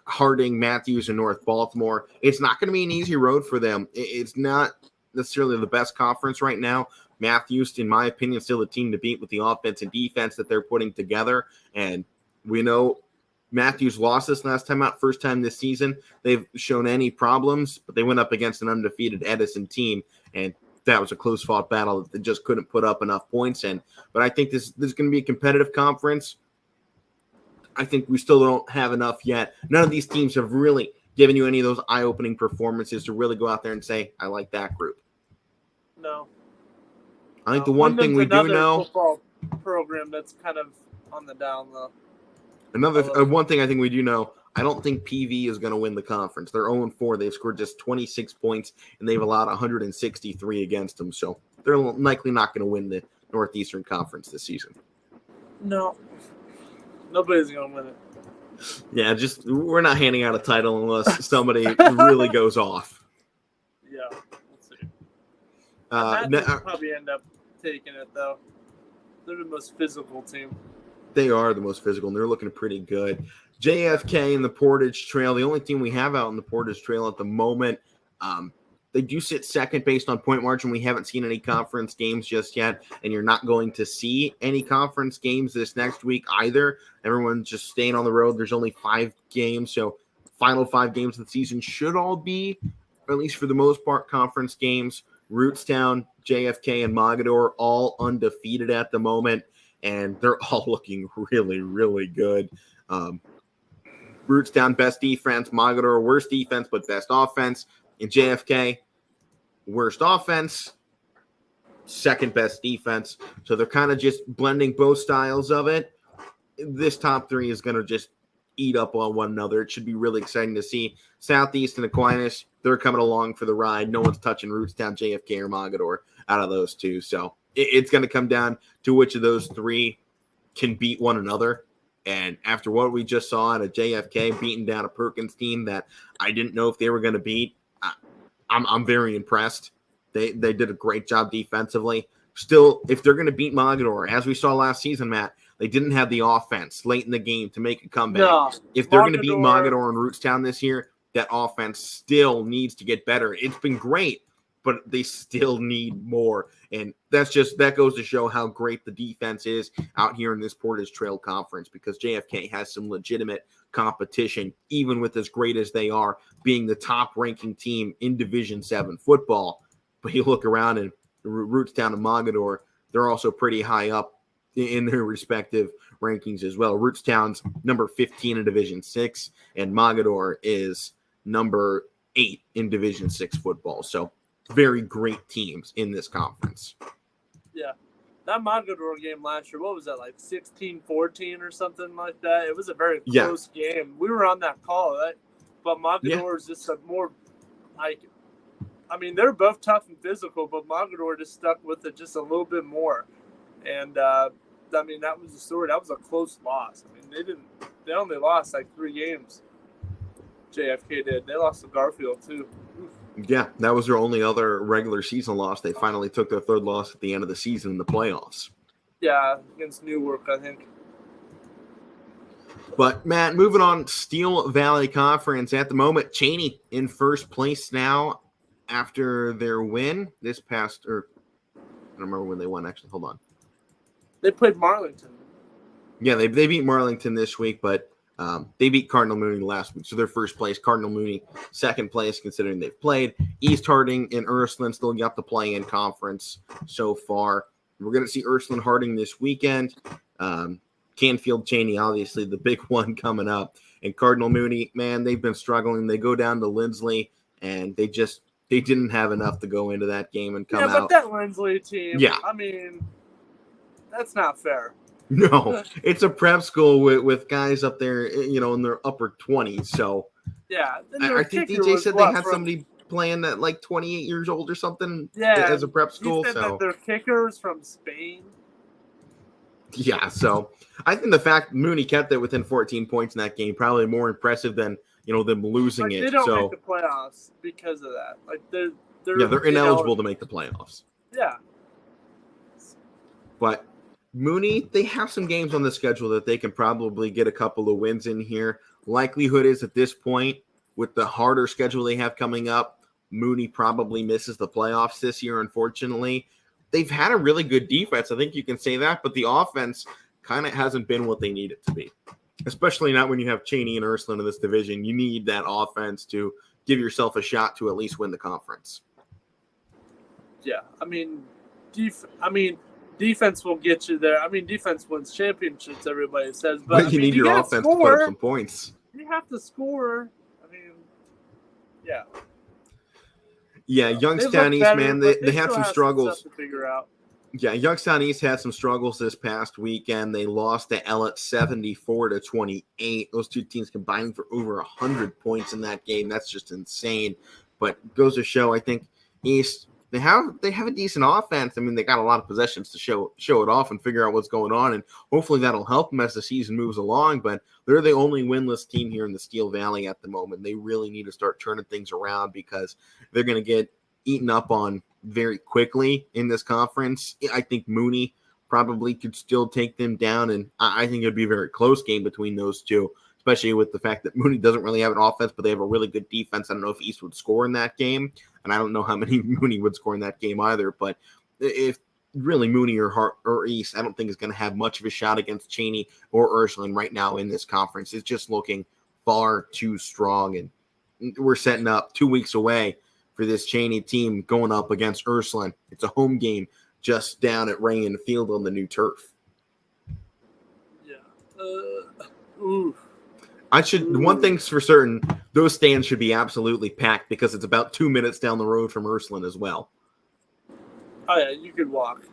[SPEAKER 1] Harding, Matthews, and North Baltimore. It's not going to be an easy road for them. It's not necessarily the best conference right now. Matthews, in my opinion, still the team to beat with the offense and defense that they're putting together. And we know Matthews lost this last time out, first time this season. They've shown any problems, but they went up against an undefeated Edison team, and that was a close-fought battle that they just couldn't put up enough points in. But I think this is going to be a competitive conference. I think we still don't have enough yet. None of these teams have really given you any of those eye-opening performances to really go out there and say, I like that group.
[SPEAKER 2] No.
[SPEAKER 1] I think the one thing we do know,
[SPEAKER 2] football program that's kind of on the down low.
[SPEAKER 1] One thing I think we do know, I don't think PV is going to win the conference. They're 0-4. They've scored just 26 points, and they've allowed 163 against them. So they're likely not going to win the Northeastern Conference this season.
[SPEAKER 2] No. Nobody's going to win it.
[SPEAKER 1] Yeah, we're not handing out a title unless somebody really goes off.
[SPEAKER 2] Yeah, let's see. Imagine they'll probably end up taking it, though. They're the most physical team.
[SPEAKER 1] They are the most physical, and they're looking pretty good. JFK and the Portage Trail, the only team we have out in the Portage Trail at the moment. They do sit second based on point margin. We haven't seen any conference games just yet, and you're not going to see any conference games this next week either. Everyone's just staying on the road. There's only 5 games, so final 5 games of the season should all be, or at least for the most part, conference games. Rootstown, JFK, and Mogador all undefeated at the moment, and they're all looking really, really good. Rootstown, best defense. Mogador, worst defense, but best offense. In JFK, worst offense, second best defense. So they're kind of just blending both styles of it. This top 3 is going to just eat up on one another. It should be really exciting to see. Southeast and Aquinas, they're coming along for the ride. No one's touching Rootstown, JFK, or Mogador out of those 2. So it's going to come down to which of those 3 can beat one another. And after what we just saw at a JFK beating down a Perkins team that I didn't know if they were going to beat, I'm very impressed. They did a great job defensively. Still, if they're going to beat Mogador, as we saw last season, Matt, they didn't have the offense late in the game to make a comeback.
[SPEAKER 2] No,
[SPEAKER 1] if they're going to beat Mogador and Rootstown this year, that offense still needs to get better. It's been great, but they still need more. And that goes to show how great the defense is out here in this Portage Trail Conference, because JFK has some legitimate competition, even with as great as they are, being the top ranking team in Division 7 football. But you look around and Rootstown and Mogador, they're also pretty high up in their respective rankings as well. Rootstown's number 15 in Division 6, and Mogador is number 8 in Division 6 football. So very great teams in this conference.
[SPEAKER 2] Yeah. That Mogador game last year, what was that, like 16-14 or something like that? It was a very close game. We were on that call, right? But Mogador is just a more, like, I mean, they're both tough and physical, but Mogador just stuck with it just a little bit more. And, I mean, that was the story. That was a close loss. I mean, they only lost like 3 games. JFK did. They lost to Garfield, too. Oof.
[SPEAKER 1] Yeah, that was their only other regular season loss. They finally took their 3rd loss at the end of the season in the playoffs.
[SPEAKER 2] Yeah, against Newark, I think.
[SPEAKER 1] But, Matt, moving on, Steel Valley Conference. At the moment, Cheney in first place now after their win this past, or I don't remember when they won, actually. Hold on.
[SPEAKER 2] They played Marlington.
[SPEAKER 1] Yeah, they beat Marlington this week, but they beat Cardinal Mooney last week. So they're first place. Cardinal Mooney, second place, considering they've played. East Harding and Ursuline still got the play-in conference so far. We're going to see Ursuline Harding this weekend. Canfield Cheney, obviously, the big one coming up. And Cardinal Mooney, man, they've been struggling. They go down to Lindsley, and they didn't have enough to go into that game and come out.
[SPEAKER 2] Yeah, but that Lindsley team, I mean, that's not fair.
[SPEAKER 1] No, it's a prep school with guys up there, in their upper 20s. So,
[SPEAKER 2] yeah,
[SPEAKER 1] I think DJ said they had somebody playing at like 28 years old or something as a prep school.
[SPEAKER 2] He said that their kickers from Spain.
[SPEAKER 1] Yeah, so I think the fact Mooney kept it within 14 points in that game probably more impressive than them losing it.
[SPEAKER 2] They don't make the playoffs because of that. Like
[SPEAKER 1] they're ineligible to make the playoffs.
[SPEAKER 2] Yeah,
[SPEAKER 1] but Mooney, they have some games on the schedule that they can probably get a couple of wins in here. Likelihood is at this point, with the harder schedule they have coming up, Mooney probably misses the playoffs this year, unfortunately. They've had a really good defense. I think you can say that, but the offense kind of hasn't been what they need it to be, especially not when you have Cheney and Ursuline in this division. You need that offense to give yourself a shot to at least win the conference.
[SPEAKER 2] Yeah, I mean, defense will get you there. I mean, defense wins championships, everybody says. But
[SPEAKER 1] you need your offense to put up some points.
[SPEAKER 2] You have to score. I mean, yeah.
[SPEAKER 1] Yeah, Youngstown East, man, they had some struggles.
[SPEAKER 2] To figure out.
[SPEAKER 1] Yeah, Youngstown East had some struggles this past weekend. They lost to Ellett 74-28. Those two teams combining for over 100 points in that game. That's just insane. But it goes to show, I think, East, they have a decent offense. I mean, they got a lot of possessions to show it off and figure out what's going on, and hopefully that'll help them as the season moves along. But they're the only winless team here in the Steel Valley at the moment. They really need to start turning things around because they're going to get eaten up on very quickly in this conference. I think Mooney probably could still take them down, and I think it would be a very close game between those two, especially with the fact that Mooney doesn't really have an offense, but they have a really good defense. I don't know if East would score in that game, and I don't know how many Mooney would score in that game either, but if really Mooney or East, I don't think is going to have much of a shot against Cheney or Ursuline right now in this conference. It's just looking far too strong, and we're setting up 2 weeks away for this Cheney team going up against Ursuline. It's a home game just down at Rayan Field on the new turf.
[SPEAKER 2] Yeah. Ooh.
[SPEAKER 1] One thing's for certain, those stands should be absolutely packed because it's about 2 minutes down the road from Ursuline as well.
[SPEAKER 2] Oh yeah, you could walk.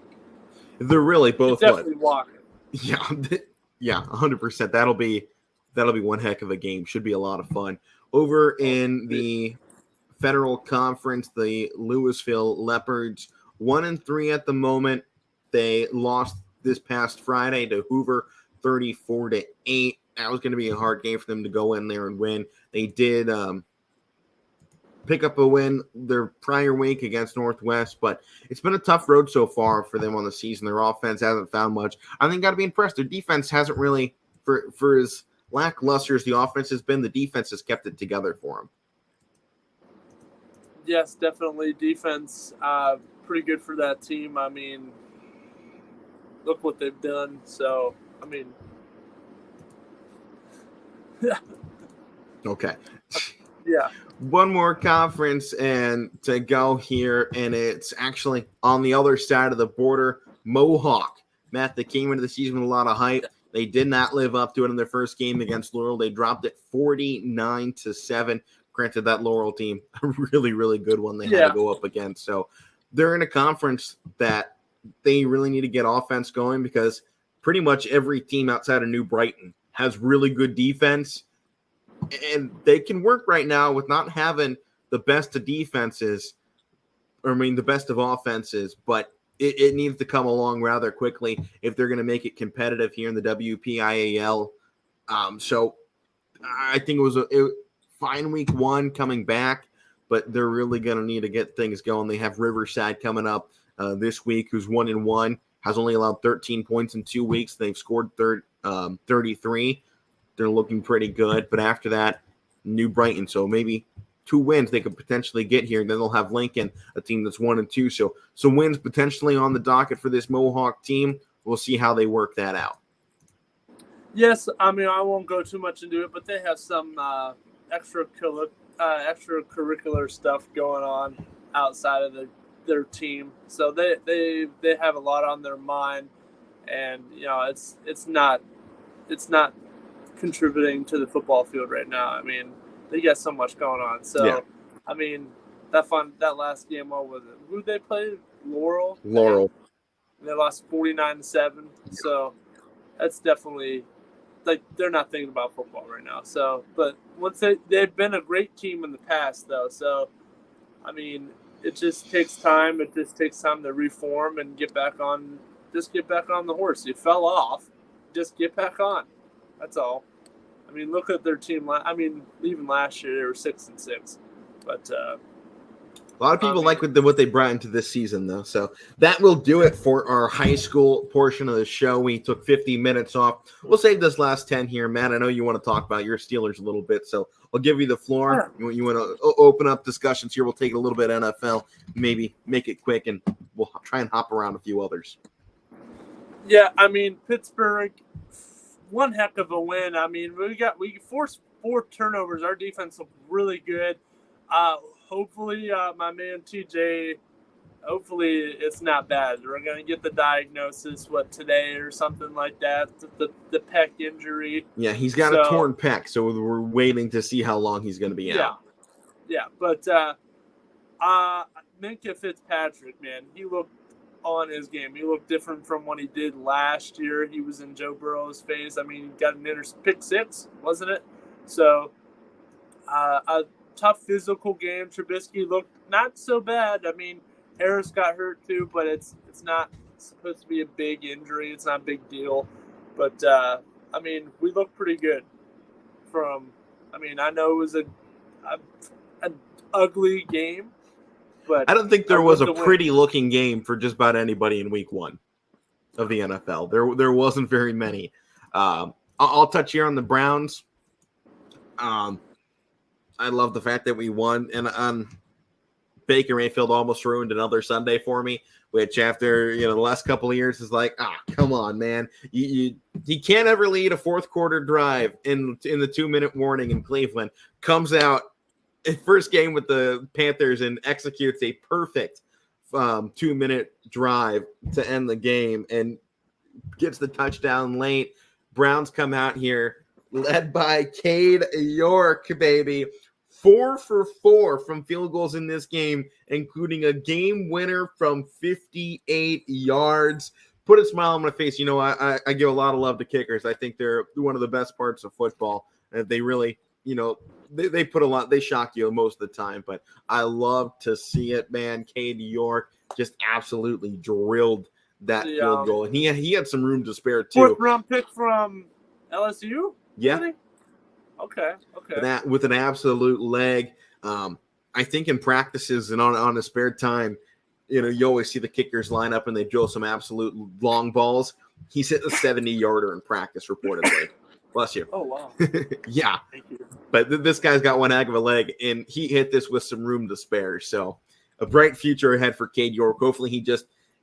[SPEAKER 1] They're really both
[SPEAKER 2] definitely walk.
[SPEAKER 1] Yeah, 100%. That'll be one heck of a game. Should be a lot of fun. Over in the Federal Conference, the Lewisville Leopards 1-3 at the moment. They lost this past Friday to Hoover 34-8. That was going to be a hard game for them to go in there and win. They did pick up a win their prior week against Northwest, but it's been a tough road so far for them on the season. Their offense hasn't found much. I think got to be impressed. Their defense hasn't really, for as lackluster as the offense has been, the defense has kept it together for them.
[SPEAKER 2] Yes, definitely. Defense, pretty good for that team. I mean, look what they've done. So, I mean,
[SPEAKER 1] okay.
[SPEAKER 2] Yeah.
[SPEAKER 1] One more conference and to go here, and it's actually on the other side of the border, Mohawk. Matt, they came into the season with a lot of hype. They did not live up to it in their first game against Laurel. They dropped it 49-7. Granted, that Laurel team, a really, really good one they had to go up against. So they're in a conference that they really need to get offense going because pretty much every team outside of New Brighton has really good defense. And they can work right now with not having the best of defenses, the best of offenses, but it needs to come along rather quickly if they're going to make it competitive here in the WPIAL. So I think it was a fine week one coming back, but they're really going to need to get things going. They have Riverside coming up this week, who's 1-1, has only allowed 13 points in 2 weeks. They've scored 33. They're looking pretty good, but after that, New Brighton. So maybe 2 wins they could potentially get here. And then they'll have Lincoln, a team that's 1-2. So wins potentially on the docket for this Mohawk team. We'll see how they work that out.
[SPEAKER 2] Yes, I mean, I won't go too much into it, but they have some extracurricular stuff going on outside of their team. So they have a lot on their mind, and it's not contributing to the football field right now. I mean, they got so much going on. So, yeah. I mean, that last game, what was it? Who they played? Laurel. They lost 49-7. So that's definitely they're not thinking about football right now. So, but once they've been a great team in the past, though. So, I mean, it just takes time. It just takes time to reform and get back on the horse. You fell off, just get back on. That's all. I mean, look at their team. Even last year they were 6-6, but
[SPEAKER 1] a lot of people like what they brought into this season, though. So that will do it for our high school portion of the show. We took 50 minutes off. We'll save this last 10 here, Matt. I know you want to talk about your Steelers a little bit, so I'll give you the floor.
[SPEAKER 2] Yeah.
[SPEAKER 1] You want to open up discussions here? We'll take a little bit of NFL, maybe make it quick, and we'll try and hop around a few others.
[SPEAKER 2] Yeah, I mean, Pittsburgh, one heck of a win. I mean, we forced 4 turnovers. Our defense looked really good. Hopefully, my man TJ, hopefully it's not bad. We're going to get the diagnosis, today or something like that, the pec injury.
[SPEAKER 1] Yeah, he's got a torn pec, so we're waiting to see how long he's going to be out.
[SPEAKER 2] Yeah, but Minke Fitzpatrick, man, he looked on his game. He looked different from what he did last year. He was in Joe Burrow's face. I mean, he got an pick 6, wasn't it? So, a tough physical game. Trubisky looked not so bad. I mean, Harris got hurt too, but it's not supposed to be a big injury. It's not a big deal. But, I mean, we looked pretty good I know it was an ugly game. But
[SPEAKER 1] I don't think there
[SPEAKER 2] I
[SPEAKER 1] was
[SPEAKER 2] want
[SPEAKER 1] a
[SPEAKER 2] to win.
[SPEAKER 1] pretty looking game for just about anybody in week 1 of the NFL. There wasn't very many. I'll touch here on the Browns. I love the fact that we won, and Baker Mayfield almost ruined another Sunday for me, which after the last couple of years is like, come on, man. He can't ever lead a fourth quarter drive in the 2-minute warning in Cleveland. Comes out first game with the Panthers and executes a perfect 2-minute drive to end the game and gets the touchdown late. Browns come out here led by Cade York, baby. 4 for 4 from field goals in this game, including a game winner from 58 yards. Put a smile on my face. I give a lot of love to kickers. I think they're one of the best parts of football. They really, they put a lot. They shock you most of the time, but I love to see it, man. Cade York just absolutely drilled that field goal, and he had some room to spare too.
[SPEAKER 2] 4th round pick from LSU.
[SPEAKER 1] Yeah.
[SPEAKER 2] Really? Okay.
[SPEAKER 1] With an absolute leg. I think in practices and on his spare time, you always see the kickers line up and they drill some absolute long balls. He's hit a 70-yarder in practice, reportedly. Bless you.
[SPEAKER 2] Oh, wow.
[SPEAKER 1] Yeah.
[SPEAKER 2] Thank you.
[SPEAKER 1] But this guy's got one heck of a leg, and he hit this with some room to spare. So a bright future ahead for Cade York. Hopefully he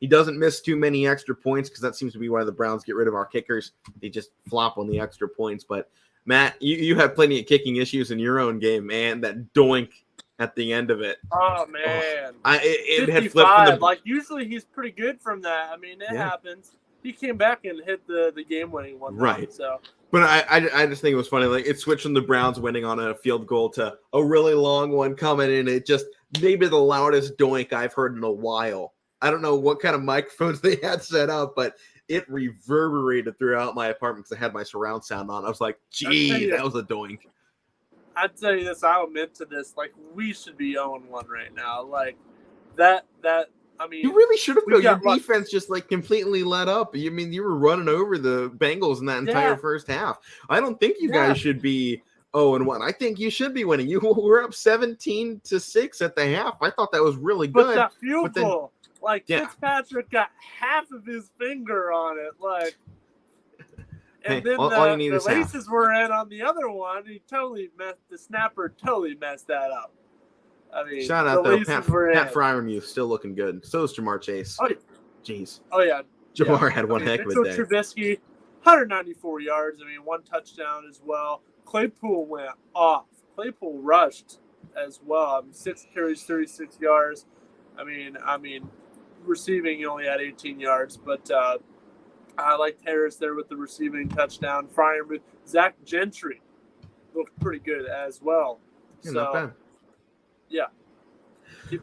[SPEAKER 1] doesn't miss too many extra points, because that seems to be why the Browns get rid of our kickers. They just flop on the extra points. But Matt, you have plenty of kicking issues in your own game, man. That doink at the end of it.
[SPEAKER 2] Oh, man.
[SPEAKER 1] It had
[SPEAKER 2] 55.
[SPEAKER 1] flipped from
[SPEAKER 2] Usually he's pretty good from that. I mean, it happens. He came back and hit the game-winning one.
[SPEAKER 1] Right.
[SPEAKER 2] So.
[SPEAKER 1] But I just think it was funny. Like, it switched from the Browns winning on a field goal to a really long one coming in. It just maybe the loudest doink I've heard in a while. I don't know what kind of microphones they had set up, but it reverberated throughout my apartment because I had my surround sound on. I was like, gee, that was a doink.
[SPEAKER 2] I'd tell you this, I'll admit to this, we should be 0-1 right now. That I mean,
[SPEAKER 1] you really should have though. Your
[SPEAKER 2] got
[SPEAKER 1] defense just completely let up. You were running over the Bengals in that entire first half. I don't think you guys should be 0-1. I think you should be winning. You were up 17-6 at the half. I thought that was really good.
[SPEAKER 2] But that field goal. Fitzpatrick got half of his finger on it, and then the laces were in on the other one. The snapper totally messed that up. I mean,
[SPEAKER 1] shout out though, Pat Freiermuth still looking good. So is Jamar Chase.
[SPEAKER 2] Oh, yeah.
[SPEAKER 1] Jeez.
[SPEAKER 2] Oh yeah,
[SPEAKER 1] Jamar had one heck of a day.
[SPEAKER 2] Trubisky, 194 yards. I mean, 1 touchdown as well. Claypool went off. Claypool rushed as well. 6 carries, 36 yards. I mean. Receiving, he only had 18 yards, but I liked Harris there with the receiving touchdown. Freiermuth, Zach Gentry looked pretty good as well.
[SPEAKER 1] Not bad.
[SPEAKER 2] Yeah.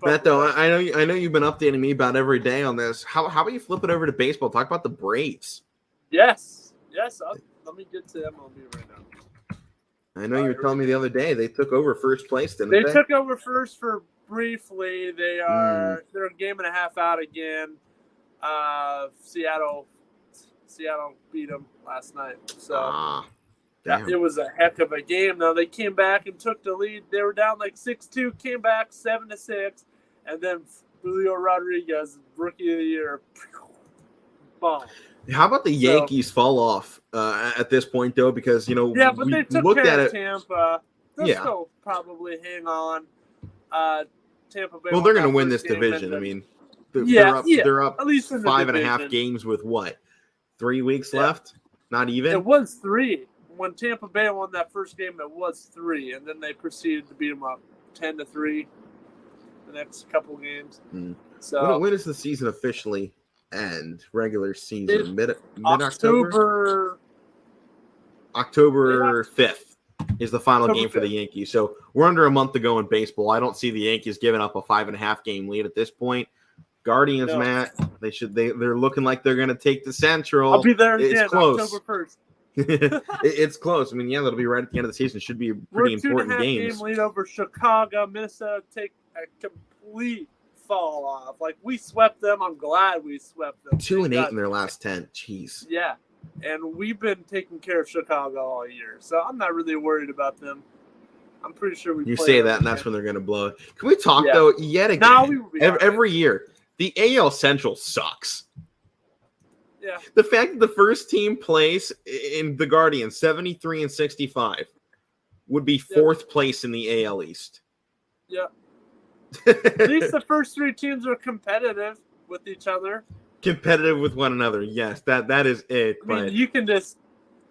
[SPEAKER 1] Matt, though, I know you've been updating me about every day on this. How about you flip it over to baseball? Talk about the Braves.
[SPEAKER 2] Yes. Let me get to MLB right now.
[SPEAKER 1] I know you were telling me the other day they took over first place, didn't they?
[SPEAKER 2] They took over first for briefly. They're a game and a half out again. Seattle beat them last night. So it was a heck of a game. Though they came back and took the lead. They were down 6-2, came back 7-6, and then Julio Rodriguez, Rookie of the Year, bomb.
[SPEAKER 1] How about the Yankees fall off at this point, though? Because
[SPEAKER 2] but they took care of Tampa. They'll
[SPEAKER 1] Yeah.
[SPEAKER 2] still probably hang on. Tampa Bay.
[SPEAKER 1] Well, they're going to win this division. I mean, they're up
[SPEAKER 2] at least
[SPEAKER 1] 5.5 games with what? 3 weeks left? Not even?
[SPEAKER 2] It was 3. When Tampa Bay won that first game, it was 3. And then they proceeded to beat them up 10-3 the next couple games. So
[SPEAKER 1] when does the season officially end? Regular season? Mid-October? October 5th. Is the final game for the Yankees. So we're under a month to go in baseball. I don't see the Yankees giving up a 5.5 game lead at this point. Guardians, Matt, they're looking like they're going to take the Central.
[SPEAKER 2] I'll be there again.
[SPEAKER 1] It's close.
[SPEAKER 2] October 1st.
[SPEAKER 1] It's close. I mean, that'll be right at the end of the season. Should be pretty important games.
[SPEAKER 2] 2.5 game lead over Chicago. Minnesota take a complete fall off. We swept them. I'm glad we swept them.
[SPEAKER 1] 2-8 in their last 10. Jeez.
[SPEAKER 2] Yeah. And we've been taking care of Chicago all year, so I'm not really worried about them. I'm pretty sure we.
[SPEAKER 1] You
[SPEAKER 2] play
[SPEAKER 1] say
[SPEAKER 2] them
[SPEAKER 1] that, and that's
[SPEAKER 2] again.
[SPEAKER 1] when they're going to blow it. Can we talk
[SPEAKER 2] Yeah.
[SPEAKER 1] though? Yet again,
[SPEAKER 2] Now we will be
[SPEAKER 1] every year, the AL Central sucks.
[SPEAKER 2] Yeah.
[SPEAKER 1] The fact that the first team plays in the Guardians 73 and 65 would be fourth place in the AL East.
[SPEAKER 2] Yeah. At least the first three teams are competitive with each other.
[SPEAKER 1] Competitive with one another, yes. That is it.
[SPEAKER 2] I mean, you can just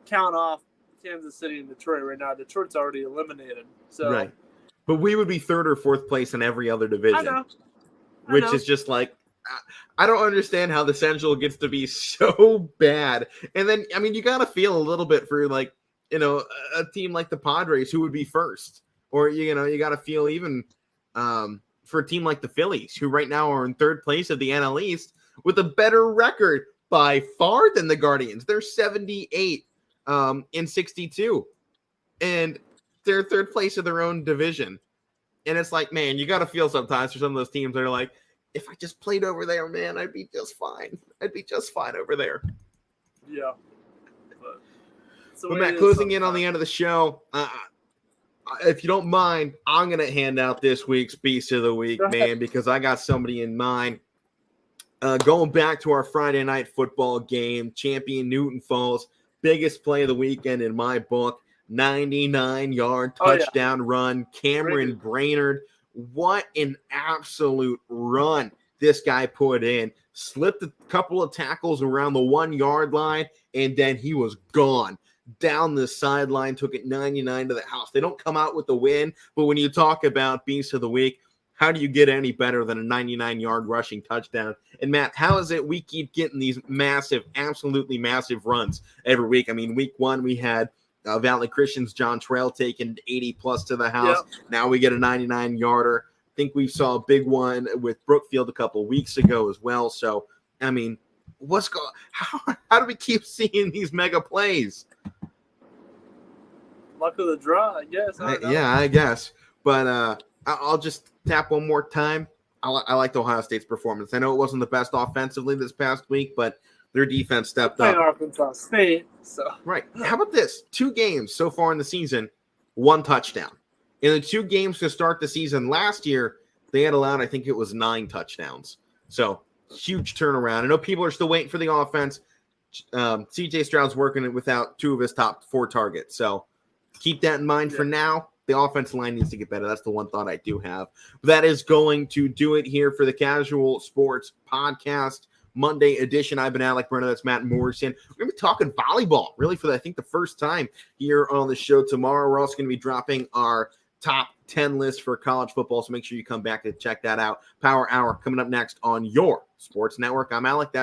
[SPEAKER 2] count off Kansas City and Detroit right now. Detroit's already eliminated. So
[SPEAKER 1] right. But we would be third or fourth place in every other division.
[SPEAKER 2] I know.
[SPEAKER 1] Which is just like, I don't understand how the Central gets to be so bad. And then, I mean, you got to feel a little bit for, like, you know, a team like the Padres who would be first. Or, you know, you got to feel even for a team like the Phillies, who right now are in third place of the NL East with a better record by far than the Guardians. They're 78 in 62. And they're third place of their own division. And it's like, man, you got to feel sometimes for some of those teams that are like, if I just played over there, man, I'd be just fine. I'd be just fine over there.
[SPEAKER 2] Yeah.
[SPEAKER 1] But Matt, closing in on the end of the show, if you don't mind, I'm going to hand out this week's Beast of the Week, man, because I got somebody in mind. Going back to our Friday night football game, champion Newton Falls, biggest play of the weekend in my book, 99-yard touchdown run, Cameron Brainerd. What an absolute run this guy put in. Slipped a couple of tackles around the 1 yard line, and then he was gone. Down the sideline, took it 99 to the house. They don't come out with the win, but when you talk about Beast of the Week, how do you get any better than a 99-yard rushing touchdown? And Matt, how is it we keep getting these massive, absolutely massive runs every week? I mean, week one we had Valley Christian's John Trail taking 80-plus to the house. Yep. Now we get a 99-yarder. I think we saw a big one with Brookfield a couple weeks ago as well. So, I mean, how do we keep seeing these mega plays?
[SPEAKER 2] Luck of the draw, I guess.
[SPEAKER 1] I guess. But I'll just tap one more time. I liked Ohio State's performance. I know it wasn't the best offensively this past week, but their defense stepped up.
[SPEAKER 2] Arkansas State, so.
[SPEAKER 1] Right. How about this? 2 games so far in the season, 1 touchdown. In the 2 games to start the season last year, they had allowed, I think it was 9 touchdowns. So, huge turnaround. I know people are still waiting for the offense. CJ Stroud's working it without 2 of his top 4 targets. So, keep that in mind for now. The offensive line needs to get better. That's the one thought I do have. That is going to do it here for the Casual Sports Podcast Monday edition. I've been Alec Brenner. That's Matt Morrison. We're going to be talking volleyball, really, for, I think, the first time here on the show tomorrow. We're also going to be dropping our top 10 list for college football, so make sure you come back to check that out. Power Hour coming up next on your sports network. I'm Alec. That's